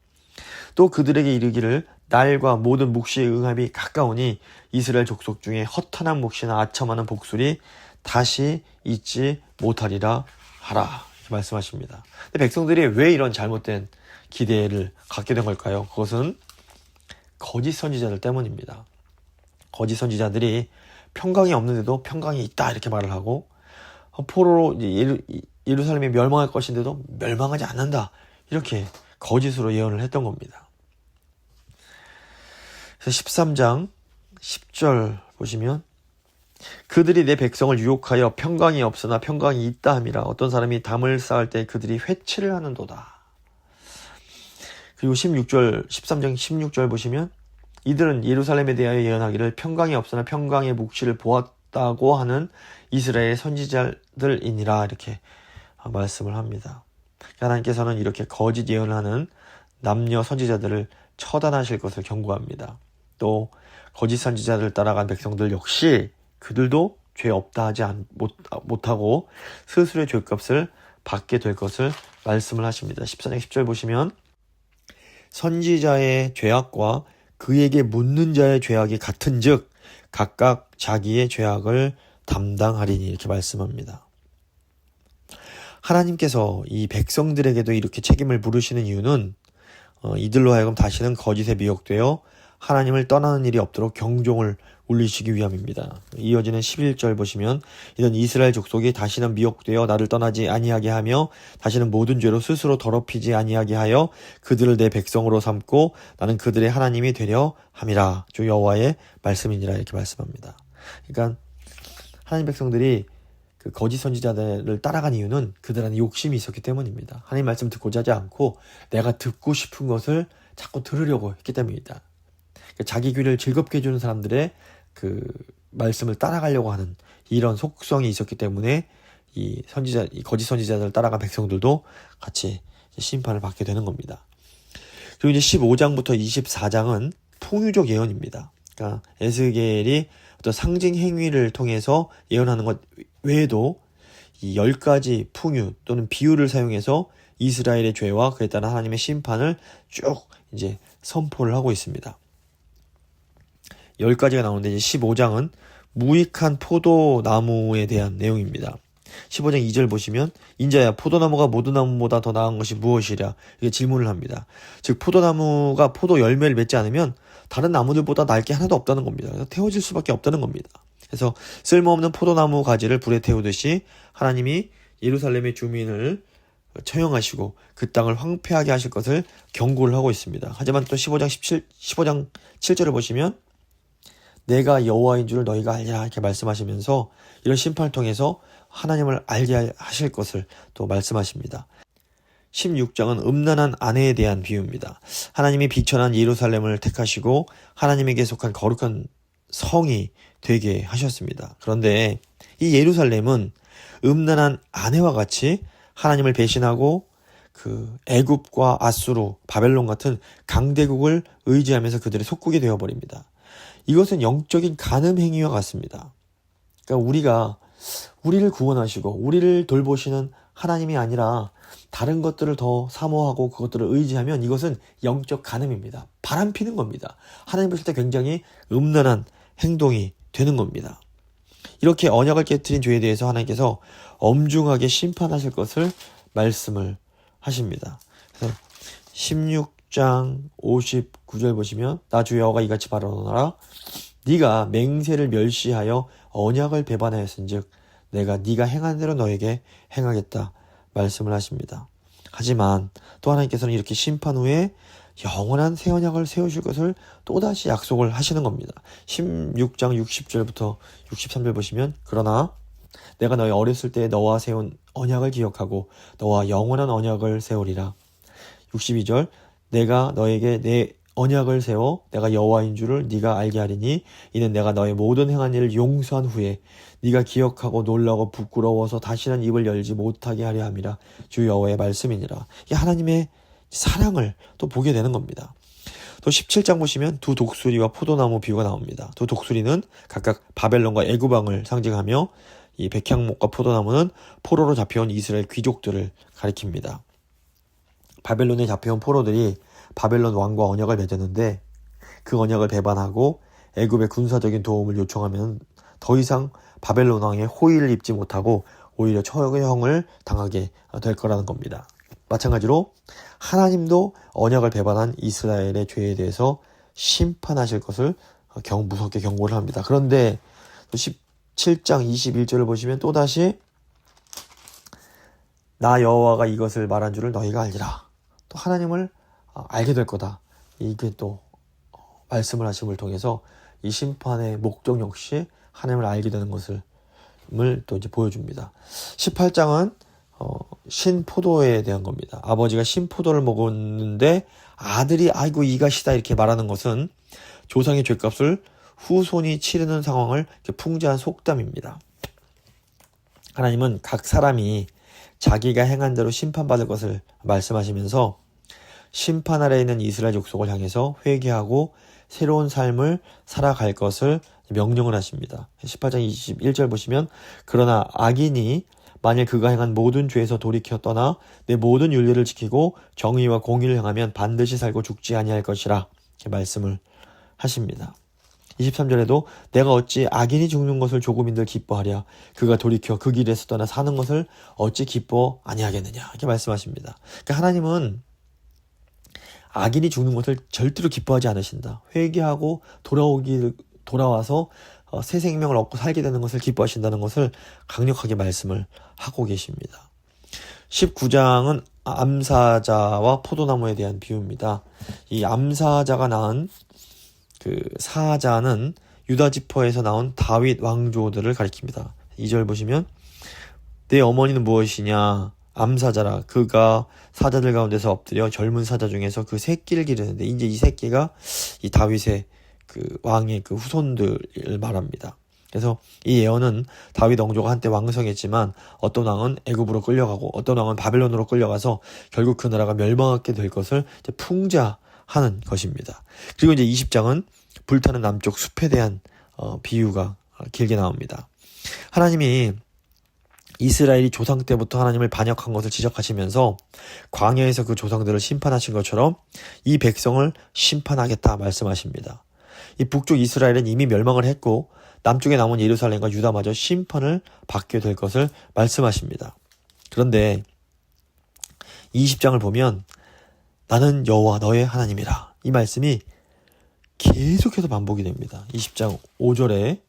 또 그들에게 이르기를 날과 모든 묵시의 응합이 가까우니 이스라엘 족속 중에 허탄한 묵시나 아첨하는 복술이 다시 있지 못하리라 하라. 이렇게 말씀하십니다. 근데 백성들이 왜 이런 잘못된 기대를 갖게 된 걸까요? 그것은 거짓 선지자들 때문입니다. 거짓 선지자들이 평강이 없는데도 평강이 있다 이렇게 말을 하고 포로로 예루살렘이 멸망할 것인데도 멸망하지 않는다 이렇게 거짓으로 예언을 했던 겁니다. 그래서 13장 10절 보시면 그들이 내 백성을 유혹하여 평강이 없으나 평강이 있다 함이라. 어떤 사람이 담을 쌓을 때 그들이 회치를 하는도다. 그리고 13장 16절 보시면 이들은 예루살렘에 대하여 예언하기를 평강이 없으나 평강의 묵시를 보았다고 하는 이스라엘 선지자들이니라 이렇게 말씀을 합니다. 하나님께서는 이렇게 거짓 예언하는 남녀 선지자들을 처단하실 것을 경고합니다. 또 거짓 선지자들을 따라간 백성들 역시 그들도 죄 없다 하지 못하고 스스로의 죄값을 받게 될 것을 말씀을 하십니다. 14장 10절 보시면 선지자의 죄악과 그에게 묻는 자의 죄악이 같은즉 각각 자기의 죄악을 담당하리니 이렇게 말씀합니다. 하나님께서 이 백성들에게도 이렇게 책임을 물으시는 이유는 이들로 하여금 다시는 거짓에 미혹되어 하나님을 떠나는 일이 없도록 경종을 울리시기 위함입니다. 이어지는 11절 보시면 이는 이스라엘 족속이 다시는 미혹되어 나를 떠나지 아니하게 하며 다시는 모든 죄로 스스로 더럽히지 아니하게 하여 그들을 내 백성으로 삼고 나는 그들의 하나님이 되려 함이라. 주 여호와의 말씀이니라 이렇게 말씀합니다. 그러니까 하나님 백성들이 그 거짓 선지자들을 따라간 이유는 그들 안에 욕심이 있었기 때문입니다. 하나님 말씀 듣고자 하지 않고 내가 듣고 싶은 것을 자꾸 들으려고 했기 때문입니다. 자기 귀를 즐겁게 해주는 사람들의 그 말씀을 따라가려고 하는 이런 속성이 있었기 때문에 이 거짓 선지자들을 따라간 백성들도 같이 심판을 받게 되는 겁니다. 그리고 이제 15장부터 24장은 풍유적 예언입니다. 그러니까 에스겔이 어떤 상징 행위를 통해서 예언하는 것 외에도 이 10가지 풍유 또는 비유를 사용해서 이스라엘의 죄와 그에 따른 하나님의 심판을 쭉 이제 선포를 하고 있습니다. 10가지가 나오는데 이제 15장은 무익한 포도나무에 대한 내용입니다. 15장 2절 보시면 인자야 포도나무가 모든 나무보다 더 나은 것이 무엇이랴 이렇게 질문을 합니다. 즉 포도나무가 포도 열매를 맺지 않으면 다른 나무들보다 나을 게 하나도 없다는 겁니다. 그래서 태워질 수밖에 없다는 겁니다. 그래서 쓸모없는 포도나무 가지를 불에 태우듯이 하나님이 예루살렘의 주민을 처형하시고 그 땅을 황폐하게 하실 것을 경고를 하고 있습니다. 하지만 또 15장 7절을 보시면 내가 여호와인 줄을 너희가 알리라 이렇게 말씀하시면서 이런 심판을 통해서 하나님을 알게 하실 것을 또 말씀하십니다. 16장은 음란한 아내에 대한 비유입니다. 하나님이 비천한 예루살렘을 택하시고 하나님에게 속한 거룩한 성이 되게 하셨습니다. 그런데 이 예루살렘은 음란한 아내와 같이 하나님을 배신하고 그 애굽과 아수르, 바벨론 같은 강대국을 의지하면서 그들의 속국이 되어버립니다. 이것은 영적인 간음 행위와 같습니다. 그러니까 우리를 구원하시고 우리를 돌보시는 하나님이 아니라 다른 것들을 더 사모하고 그것들을 의지하면 이것은 영적 간음입니다. 바람피는 겁니다. 하나님 보실 때 굉장히 음란한 행동이 되는 겁니다. 이렇게 언약을 깨트린 죄에 대해서 하나님께서 엄중하게 심판하실 것을 말씀을 하십니다. 그래서 16장 59절 보시면 나 주 여호와가 이같이 말하노라 네가 맹세를 멸시하여 언약을 배반하였은즉 내가 네가 행한 대로 너에게 행하겠다 말씀을 하십니다. 하지만 또 하나님께서는 이렇게 심판 후에 영원한 새 언약을 세우실 것을 또다시 약속을 하시는 겁니다. 16장 60절부터 63절 보시면 그러나 내가 너희 어렸을 때 너와 세운 언약을 기억하고 너와 영원한 언약을 세우리라. 62절 내가 너에게 내 언약을 세워 내가 여호와인 줄을 네가 알게 하리니 이는 내가 너의 모든 행한 일을 용서한 후에 네가 기억하고 놀라고 부끄러워서 다시는 입을 열지 못하게 하려 함이라. 주 여호와의 말씀이니라. 이 하나님의 사랑을 또 보게 되는 겁니다. 또 17장 보시면 두 독수리와 포도나무 비유가 나옵니다. 두 독수리는 각각 바벨론과 애굽왕을 상징하며 이 백향목과 포도나무는 포로로 잡혀온 이스라엘 귀족들을 가리킵니다. 바벨론에 잡혀온 포로들이 바벨론 왕과 언약을 맺었는데 그 언약을 배반하고 애굽의 군사적인 도움을 요청하면 더 이상 바벨론 왕의 호의를 입지 못하고 오히려 처형을 당하게 될 거라는 겁니다. 마찬가지로 하나님도 언약을 배반한 이스라엘의 죄에 대해서 심판하실 것을 무섭게 경고를 합니다. 그런데 또 17장 21절을 보시면 또다시 나 여호와가 이것을 말한 줄을 너희가 알리라. 또 하나님을 알게 될 거다. 이게 또 말씀을 하심을 통해서 이 심판의 목적 역시 하나님을 알게 되는 것을 또 이제 보여줍니다. 18장은 신포도에 대한 겁니다. 아버지가 신포도를 먹었는데 아들이 아이고 이것이다 이렇게 말하는 것은 조상의 죄값을 후손이 치르는 상황을 풍자한 속담입니다. 하나님은 각 사람이 자기가 행한 대로 심판받을 것을 말씀하시면서 심판 아래에 있는 이스라엘 족속을 향해서 회개하고 새로운 삶을 살아갈 것을 명령을 하십니다. 18장 21절 보시면 그러나 악인이 만일 그가 행한 모든 죄에서 돌이켜 떠나 내 모든 윤리를 지키고 정의와 공의를 행하면 반드시 살고 죽지 아니할 것이라 이렇게 말씀을 하십니다. 23절에도 내가 어찌 악인이 죽는 것을 조금인들 기뻐하랴 그가 돌이켜 그 길에서 떠나 사는 것을 어찌 기뻐 아니하겠느냐 이렇게 말씀하십니다. 그러니까 하나님은 악인이 죽는 것을 절대로 기뻐하지 않으신다. 회개하고 돌아와서 새 생명을 얻고 살게 되는 것을 기뻐하신다는 것을 강력하게 말씀을 하고 계십니다. 19장은 암사자와 포도나무에 대한 비유입니다. 이 암사자가 낳은 그 사자는 유다 지파에서 나온 다윗 왕조들을 가리킵니다. 2절 보시면 내 어머니는 무엇이냐 암사자라 그가 사자들 가운데서 엎드려 젊은 사자 중에서 그 새끼를 기르는데 이제 이 새끼가 이 다윗의 그 왕의 그 후손들을 말합니다. 그래서 이 예언은 다윗 왕조가 한때 왕성했지만 어떤 왕은 애굽으로 끌려가고 어떤 왕은 바벨론으로 끌려가서 결국 그 나라가 멸망하게 될 것을 이제 풍자하는 것입니다. 그리고 이제 20장은 불타는 남쪽 숲에 대한 비유가 길게 나옵니다. 하나님이 이스라엘이 조상 때부터 하나님을 반역한 것을 지적하시면서 광야에서 그 조상들을 심판하신 것처럼 이 백성을 심판하겠다 말씀하십니다. 이 북쪽 이스라엘은 이미 멸망을 했고 남쪽에 남은 예루살렘과 유다마저 심판을 받게 될 것을 말씀하십니다. 그런데 20장을 보면 나는 여호와 너의 하나님이라 이 말씀이 계속해서 반복이 됩니다. 20장 5절에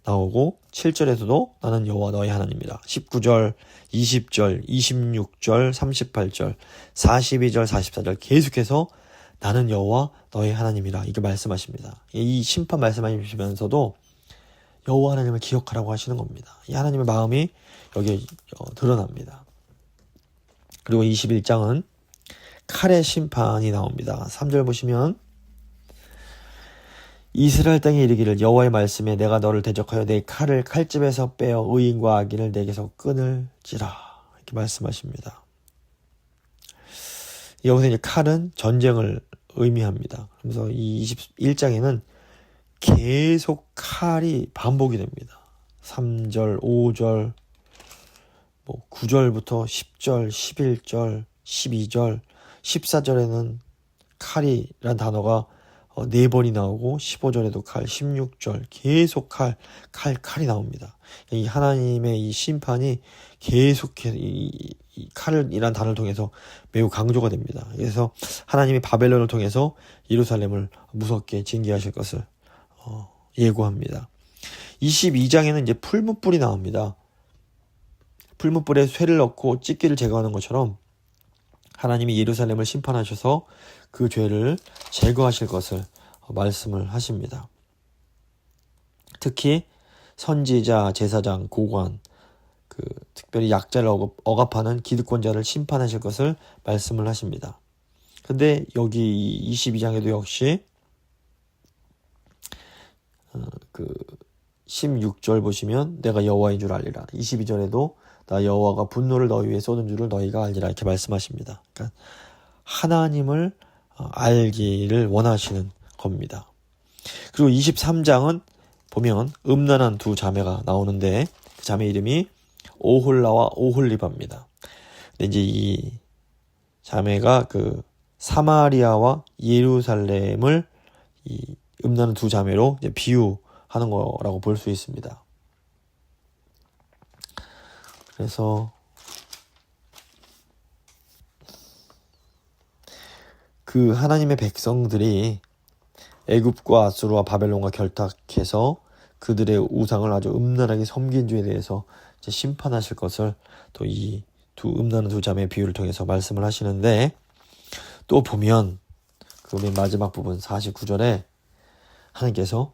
나오고 7절에서도 나는 여호와 너의 하나님이라 19절, 20절, 26절, 38절, 42절, 44절 계속해서 나는 여호와 너의 하나님이라 이렇게 말씀하십니다. 이 심판 말씀하시면서도 여호와 하나님을 기억하라고 하시는 겁니다. 이 하나님의 마음이 여기에 드러납니다. 그리고 21장은 칼의 심판이 나옵니다. 3절 보시면 이스라엘 땅에 이르기를 여호와의 말씀에 내가 너를 대적하여 내 칼을 칼집에서 빼어 의인과 악인을 내게서 끊을지라 이렇게 말씀하십니다. 여기서 이제 칼은 전쟁을 의미합니다. 그래서 이 21장에는 계속 칼이 반복이 됩니다. 3절, 5절, 9절부터 10절, 11절, 12절, 14절에는 칼이란 단어가 4번이 나오고 15절에도 칼, 16절 계속 칼이 나옵니다. 이 하나님의 이 심판이 계속해서 이 칼이란 단어를 통해서 매우 강조가 됩니다. 그래서 하나님이 바벨론을 통해서 예루살렘을 무섭게 징계하실 것을 예고합니다. 22장에는 이제 풀무불이 나옵니다. 풀무불에 쇠를 넣고 찢기를 제거하는 것처럼 하나님이 예루살렘을 심판하셔서 그 죄를 제거하실 것을 말씀을 하십니다. 특히 선지자, 제사장, 고관, 특별히 약자를 억압하는 기득권자를 심판하실 것을 말씀을 하십니다. 근데 여기 22장에도 역시 16절 보시면 내가 여호와인 줄 알리라. 22절에도 나 여호와가 분노를 너희 위에 쏟은 줄을 너희가 알리라 이렇게 말씀하십니다. 그러니까 하나님을 알기를 원하시는 겁니다. 그리고 23장은 보면 음란한 두 자매가 나오는데 그 자매 이름이 오홀라와 오홀리바입니다. 근데 이제 이 자매가 사마리아와 예루살렘을 이 음란한 두 자매로 이제 비유하는 거라고 볼 수 있습니다. 그래서 그 하나님의 백성들이 애굽과 아수르와 바벨론과 결탁해서 그들의 우상을 아주 음란하게 섬긴 죄에 대해서 이제 심판하실 것을 또 이 두 음란한 두 자매의 비유를 통해서 말씀을 하시는데 또 보면 그 맨 마지막 부분 49절에 하나님께서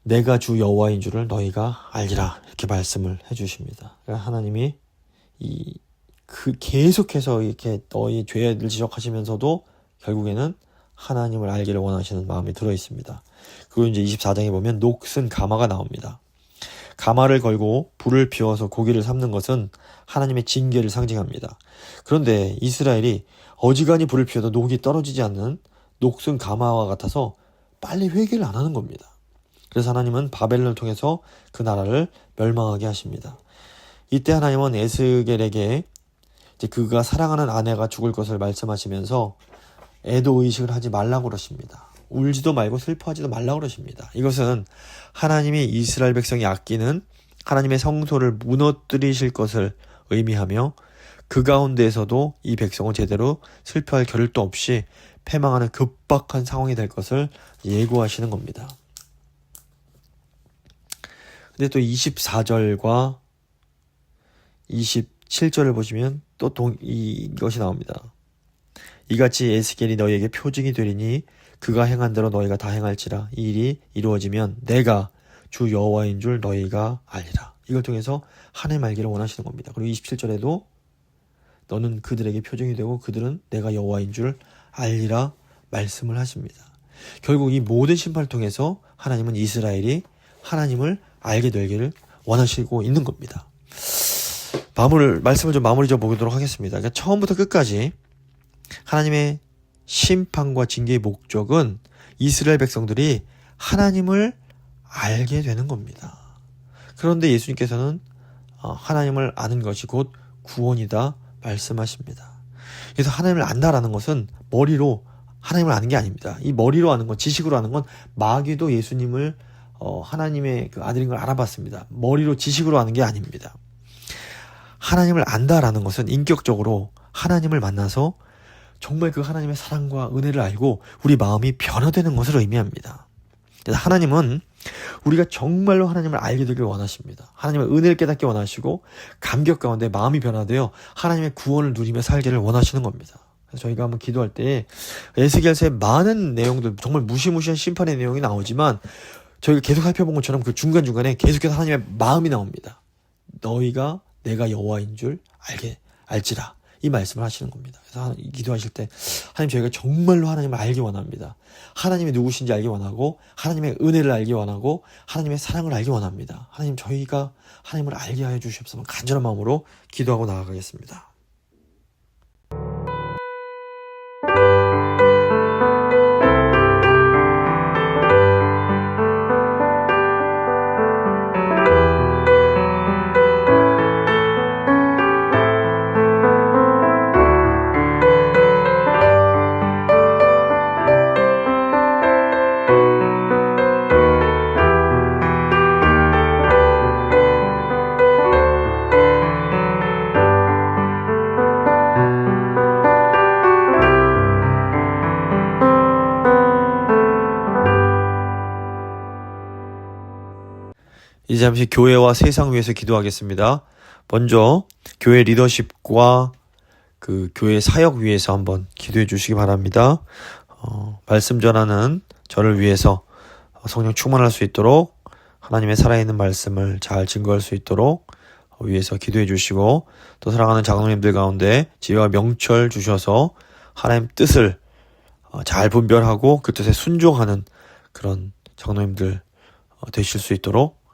내가 주 여호와인 줄을 너희가 알리라 이렇게 말씀을 해주십니다. 그러니까 하나님이 계속해서 이렇게 너희 죄를 지적하시면서도 결국에는 하나님을 알기를 원하시는 마음이 들어있습니다. 그리고 이제 24장에 보면 녹슨 가마가 나옵니다. 가마를 걸고 불을 피워서 고기를 삶는 것은 하나님의 징계를 상징합니다. 그런데 이스라엘이 어지간히 불을 피워도 녹이 떨어지지 않는 녹슨 가마와 같아서 빨리 회개를 안 하는 겁니다. 그래서 하나님은 바벨론을 통해서 그 나라를 멸망하게 하십니다. 이때 하나님은 에스겔에게 이제 그가 사랑하는 아내가 죽을 것을 말씀하시면서 애도의식을 하지 말라고 그러십니다. 울지도 말고 슬퍼하지도 말라고 그러십니다. 이것은 하나님이 이스라엘 백성이 아끼는 하나님의 성소를 무너뜨리실 것을 의미하며 그 가운데에서도 이 백성은 제대로 슬퍼할 겨를도 없이 패망하는 급박한 상황이 될 것을 예고하시는 겁니다. 근데 또 24절과 27절을 보시면 또 이것이 나옵니다. 이같이 에스겔이 너희에게 표징이 되리니 그가 행한 대로 너희가 다 행할지라. 이 일이 이루어지면 내가 주 여호와인 줄 너희가 알리라. 이걸 통해서 하나님 알기를 원하시는 겁니다. 그리고 27절에도 너는 그들에게 표징이 되고 그들은 내가 여호와인 줄 알리라 말씀을 하십니다. 결국 이 모든 심판을 통해서 하나님은 이스라엘이 하나님을 알게 되기를 원하시고 있는 겁니다. 말씀을 좀 마무리 좀 보도록 하겠습니다. 그러니까 처음부터 끝까지 하나님의 심판과 징계의 목적은 이스라엘 백성들이 하나님을 알게 되는 겁니다. 그런데 예수님께서는 하나님을 아는 것이 곧 구원이다 말씀하십니다. 그래서 하나님을 안다라는 것은 머리로 하나님을 아는 게 아닙니다. 이 머리로 아는 건, 지식으로 아는 건 마귀도 예수님을 하나님의 그 아들인 걸 알아봤습니다. 머리로 지식으로 아는 게 아닙니다. 하나님을 안다라는 것은 인격적으로 하나님을 만나서 정말 그 하나님의 사랑과 은혜를 알고 우리 마음이 변화되는 것을 의미합니다. 그래서 하나님은 우리가 정말로 하나님을 알게 되길 원하십니다. 하나님의 은혜를 깨닫기 원하시고 감격 가운데 마음이 변화되어 하나님의 구원을 누리며 살기를 원하시는 겁니다. 그래서 저희가 한번 기도할 때 에스겔서의 많은 내용들, 정말 무시무시한 심판의 내용이 나오지만 저희가 계속 살펴본 것처럼 그 중간중간에 계속해서 하나님의 마음이 나옵니다. 너희가 내가 여호와인 줄 알지라. 이 말씀을 하시는 겁니다. 그래서 기도하실 때 하나님, 저희가 정말로 하나님을 알기 원합니다. 하나님이 누구신지 알기 원하고 하나님의 은혜를 알기 원하고 하나님의 사랑을 알기 원합니다. 하나님, 저희가 하나님을 알게 하여 주시옵소서. 간절한 마음으로 기도하고 나아가겠습니다. 이제 잠시 교회와 세상 위해서 기도하겠습니다. 먼저 교회 리더십과 그 교회 사역 위해서 한번 기도해 주시기 바랍니다. 말씀 전하는 저를 위해서 성령 충만할 수 있도록, 하나님의 살아있는 말씀을 잘 증거할 수 있도록 위해서 기도해 주시고, 또 사랑하는 장로님들 가운데 지혜와 명철 주셔서 하나님 뜻을 잘 분별하고 그 뜻에 순종하는 그런 장로님들 되실 수 있도록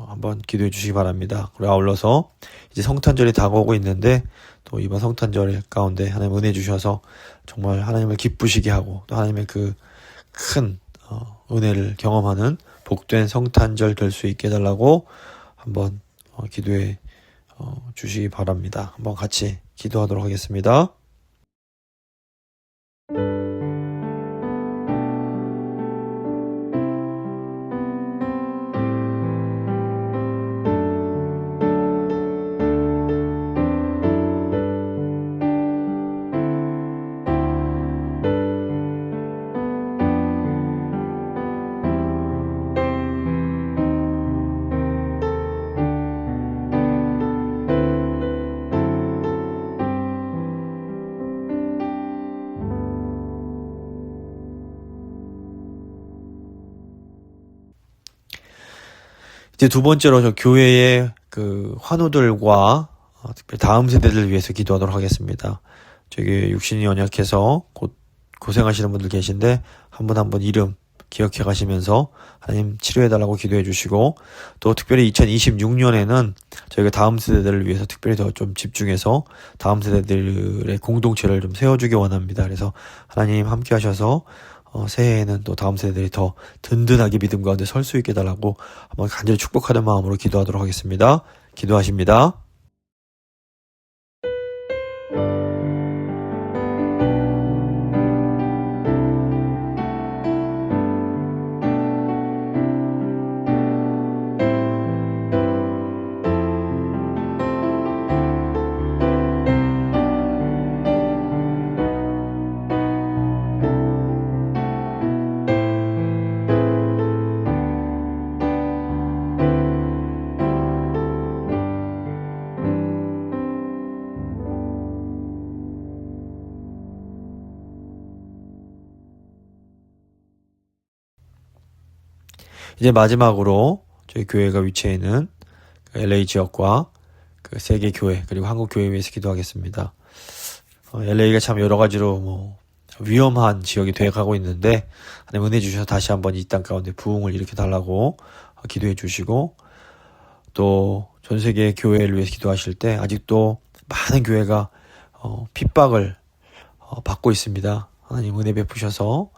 한번 기도해 주시기 바랍니다. 그리고 아울러서 이제 성탄절이 다가오고 있는데 또 이번 성탄절 가운데 하나님 은혜 주셔서 정말 하나님을 기쁘시게 하고 또 하나님의 그 큰 은혜를 경험하는 복된 성탄절 될 수 있게 해달라고 한번 기도해 주시기 바랍니다. 한번 같이 기도하도록 하겠습니다. 이제 두 번째로 저 교회의 그 환우들과 특별히 다음 세대들을 위해서 기도하도록 하겠습니다. 저기 육신이 연약해서 곧 고생하시는 분들 계신데 한 분 한 분 이름 기억해 가시면서 하나님 치료해달라고 기도해 주시고, 또 특별히 2026년에는 저희가 다음 세대들을 위해서 특별히 더 좀 집중해서 다음 세대들의 공동체를 좀 세워주기 원합니다. 그래서 하나님 함께 하셔서 새해에는 또 다음 세대들이 더 든든하게 믿음 가운데 설 수 있게 해달라고 한번 간절히 축복하는 마음으로 기도하도록 하겠습니다. 기도하십니다. 이제 마지막으로 저희 교회가 위치해 있는 LA 지역과 그 세계 교회 그리고 한국 교회에 위해서 기도하겠습니다. LA가 참 여러 가지로 위험한 지역이 되어가고 있는데 하나님 은혜 주셔서 다시 한번 이 땅 가운데 부흥을 일으켜 달라고 기도해 주시고, 또 전 세계 교회를 위해서 기도하실 때 아직도 많은 교회가 핍박을 받고 있습니다. 하나님 은혜 베푸셔서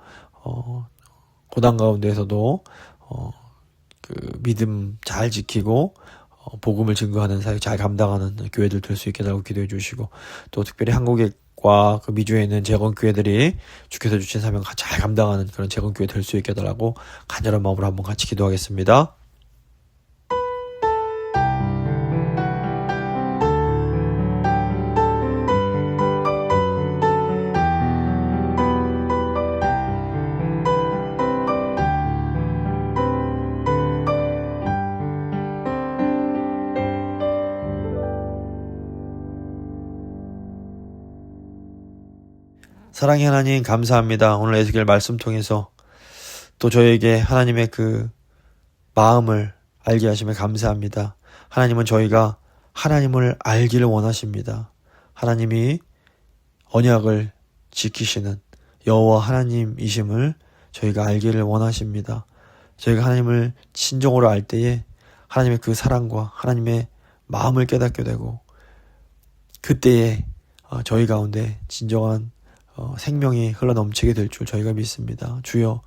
고난 가운데에서도 그 믿음 잘 지키고 복음을 증거하는 사역 잘 감당하는 교회들 될 수 있게 달라고 기도해 주시고, 또 특별히 한국과 그 미주에 있는 재건교회들이 주께서 주신 사명 잘 감당하는 그런 재건교회 될 수 있게 달라고 간절한 마음으로 한번 같이 기도하겠습니다. 사랑의 하나님 감사합니다. 오늘 에스겔 말씀 통해서 또 저에게 하나님의 그 마음을 알게 하심에 감사합니다. 하나님은 저희가 하나님을 알기를 원하십니다. 하나님이 언약을 지키시는 여호와 하나님이심을 저희가 알기를 원하십니다. 저희가 하나님을 진정으로 알 때에 하나님의 그 사랑과 하나님의 마음을 깨닫게 되고, 그때에 저희 가운데 진정한 생명이 흘러넘치게 될 줄 저희가 믿습니다. 주여,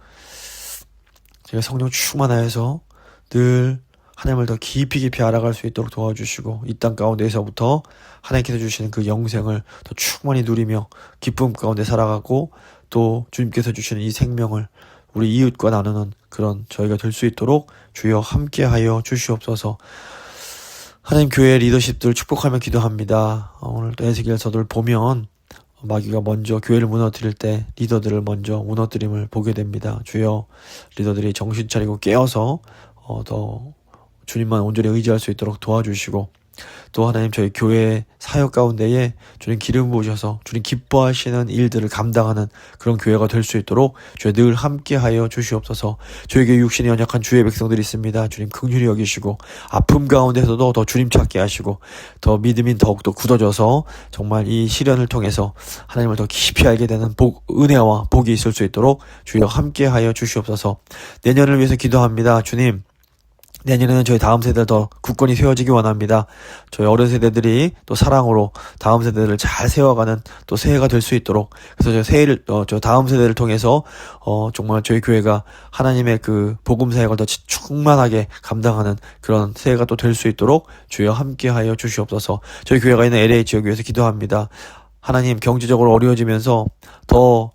제가 성령 충만하여서 늘 하나님을 더 깊이 알아갈 수 있도록 도와주시고, 이 땅 가운데에서부터 하나님께서 주시는 그 영생을 더 충만히 누리며 기쁨 가운데 살아가고, 또 주님께서 주시는 이 생명을 우리 이웃과 나누는 그런 저희가 될 수 있도록 주여 함께하여 주시옵소서. 하나님, 교회 리더십들 축복하며 기도합니다. 오늘 또 에스겔서를 보면 마귀가 먼저 교회를 무너뜨릴 때 리더들을 먼저 무너뜨림을 보게 됩니다. 주여, 리더들이 정신 차리고 깨어서 더 주님만 온전히 의지할 수 있도록 도와주시고, 또 하나님 저희 교회 사역 가운데에 주님 기름 부으셔서 주님 기뻐하시는 일들을 감당하는 그런 교회가 될 수 있도록 주여 늘 함께하여 주시옵소서. 저에게 육신이 연약한 주의 백성들이 있습니다. 주님 긍휼히 여기시고, 아픔 가운데서도 더 주님 찾게 하시고, 더 믿음이 더욱더 굳어져서 정말 이 시련을 통해서 하나님을 더 깊이 알게 되는 은혜와 복이 있을 수 있도록 주여 함께하여 주시옵소서. 내년을 위해서 기도합니다. 주님, 내년에는 저희 다음 세대들 더 굳건히 세워지기 원합니다. 저희 어른 세대들이 또 사랑으로 다음 세대들을 잘 세워가는 또 새해가 될 수 있도록, 그래서 저 다음 세대를 통해서 정말 저희 교회가 하나님의 그 복음 사역을 더 충만하게 감당하는 그런 새해가 또 될 수 있도록 주여 함께하여 주시옵소서. 저희 교회가 있는 LA 지역 위해서 기도합니다. 하나님, 경제적으로 어려워지면서 더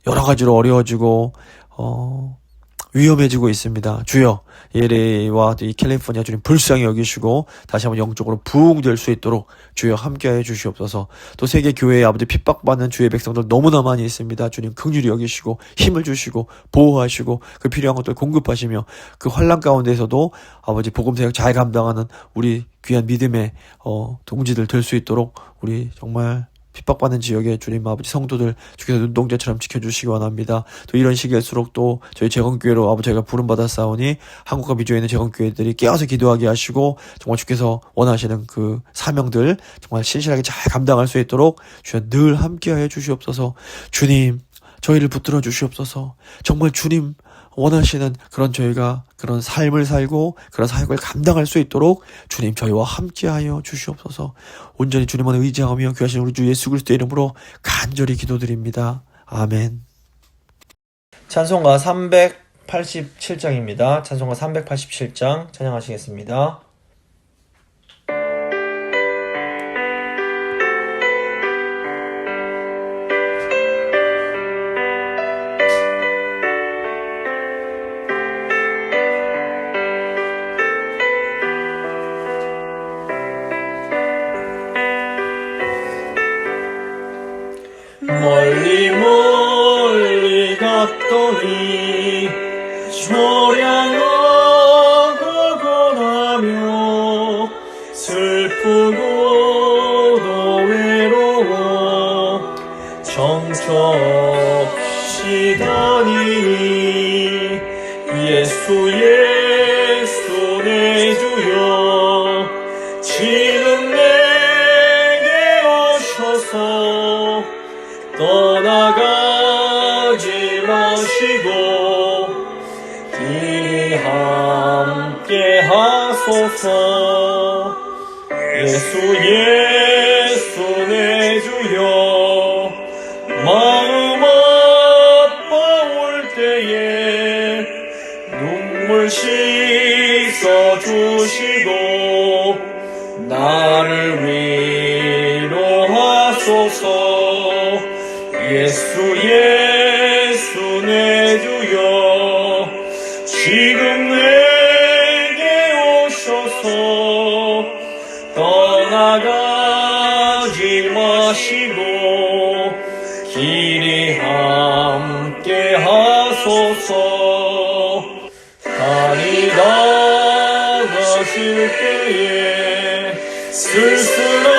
여러 가지로 어려워지고 위험해지고 있습니다. 주여, LA와 이 캘리포니아 주님 불쌍히 여기시고 다시 한번 영적으로 부흥될 수 있도록 주여 함께하여 주시옵소서. 또 세계 교회의 아버지 핍박받는 주의 백성들 너무나 많이 있습니다. 주님 긍휼히 여기시고 힘을 주시고 보호하시고 그 필요한 것들 공급하시며, 그 환난 가운데서도 아버지 복음 사역 잘 감당하는 우리 귀한 믿음의 동지들 될 수 있도록 우리 정말 핍박받는 지역에 주님 아버지 성도들 주께서 눈동자처럼 지켜주시기 원합니다. 또 이런 시기일수록 또 저희 재건교회로 아버지 저희가 부름받아 싸우니 한국과 미주에 있는 재건교회들이 깨어서 기도하게 하시고 정말 주께서 원하시는 그 사명들 정말 신실하게 잘 감당할 수 있도록 주여 늘 함께하여 주시옵소서. 주님 저희를 붙들어 주시옵소서. 정말 주님 원하시는 그런 저희가 그런 삶을 살고 그런 사역을 감당할 수 있도록 주님 저희와 함께하여 주시옵소서. 온전히 주님만 의지하며 귀하신 우리 주 예수 그리스도의 이름으로 간절히 기도드립니다. 아멘. 찬송가 387장입니다. 찬송가 387장 찬양하시겠습니다. 멀리 멀리 갔더니 초량하고 고단하며 슬프고도 외로워 정처없이 다니니 예수 예수 내 주여 지금 내게 오셔서 떠나가지 마시고 길이 함께 하소서. 예수 예수 내 주여 마음 아파올 때에 눈물 씻어 주시고 나를 위로하소서. 예수 예수 내 주여 지금 내게 오셔서 떠나가지 마시고 길이 함께 하소서. 다니다 가실 때에 쓸쓸한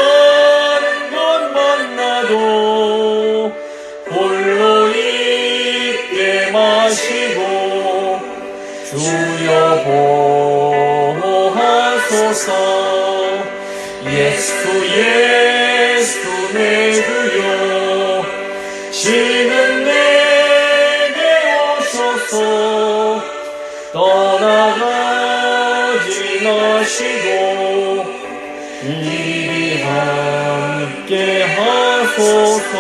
것 만나도 홀로 있게 마시고 주여 보호하소서. 예수 예수 내 주여 지금 내게 오셔서 떠나가지 마시고 길이 함께 하소서.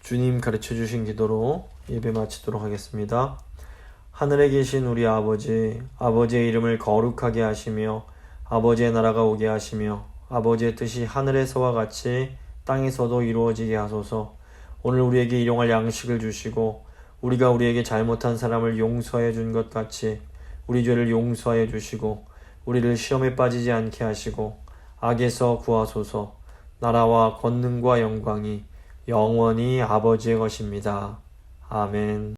주님 가르쳐주신 기도로 예배 마치도록 하겠습니다. 하늘에 계신 우리 아버지, 아버지의 이름을 거룩하게 하시며 아버지의 나라가 오게 하시며 아버지의 뜻이 하늘에서와 같이 땅에서도 이루어지게 하소서. 오늘 우리에게 일용할 양식을 주시고 우리가 우리에게 잘못한 사람을 용서해 준 것 같이 우리 죄를 용서해 주시고 우리를 시험에 빠지지 않게 하시고 악에서 구하소서. 나라와 권능과 영광이 영원히 아버지의 것입니다. 아멘.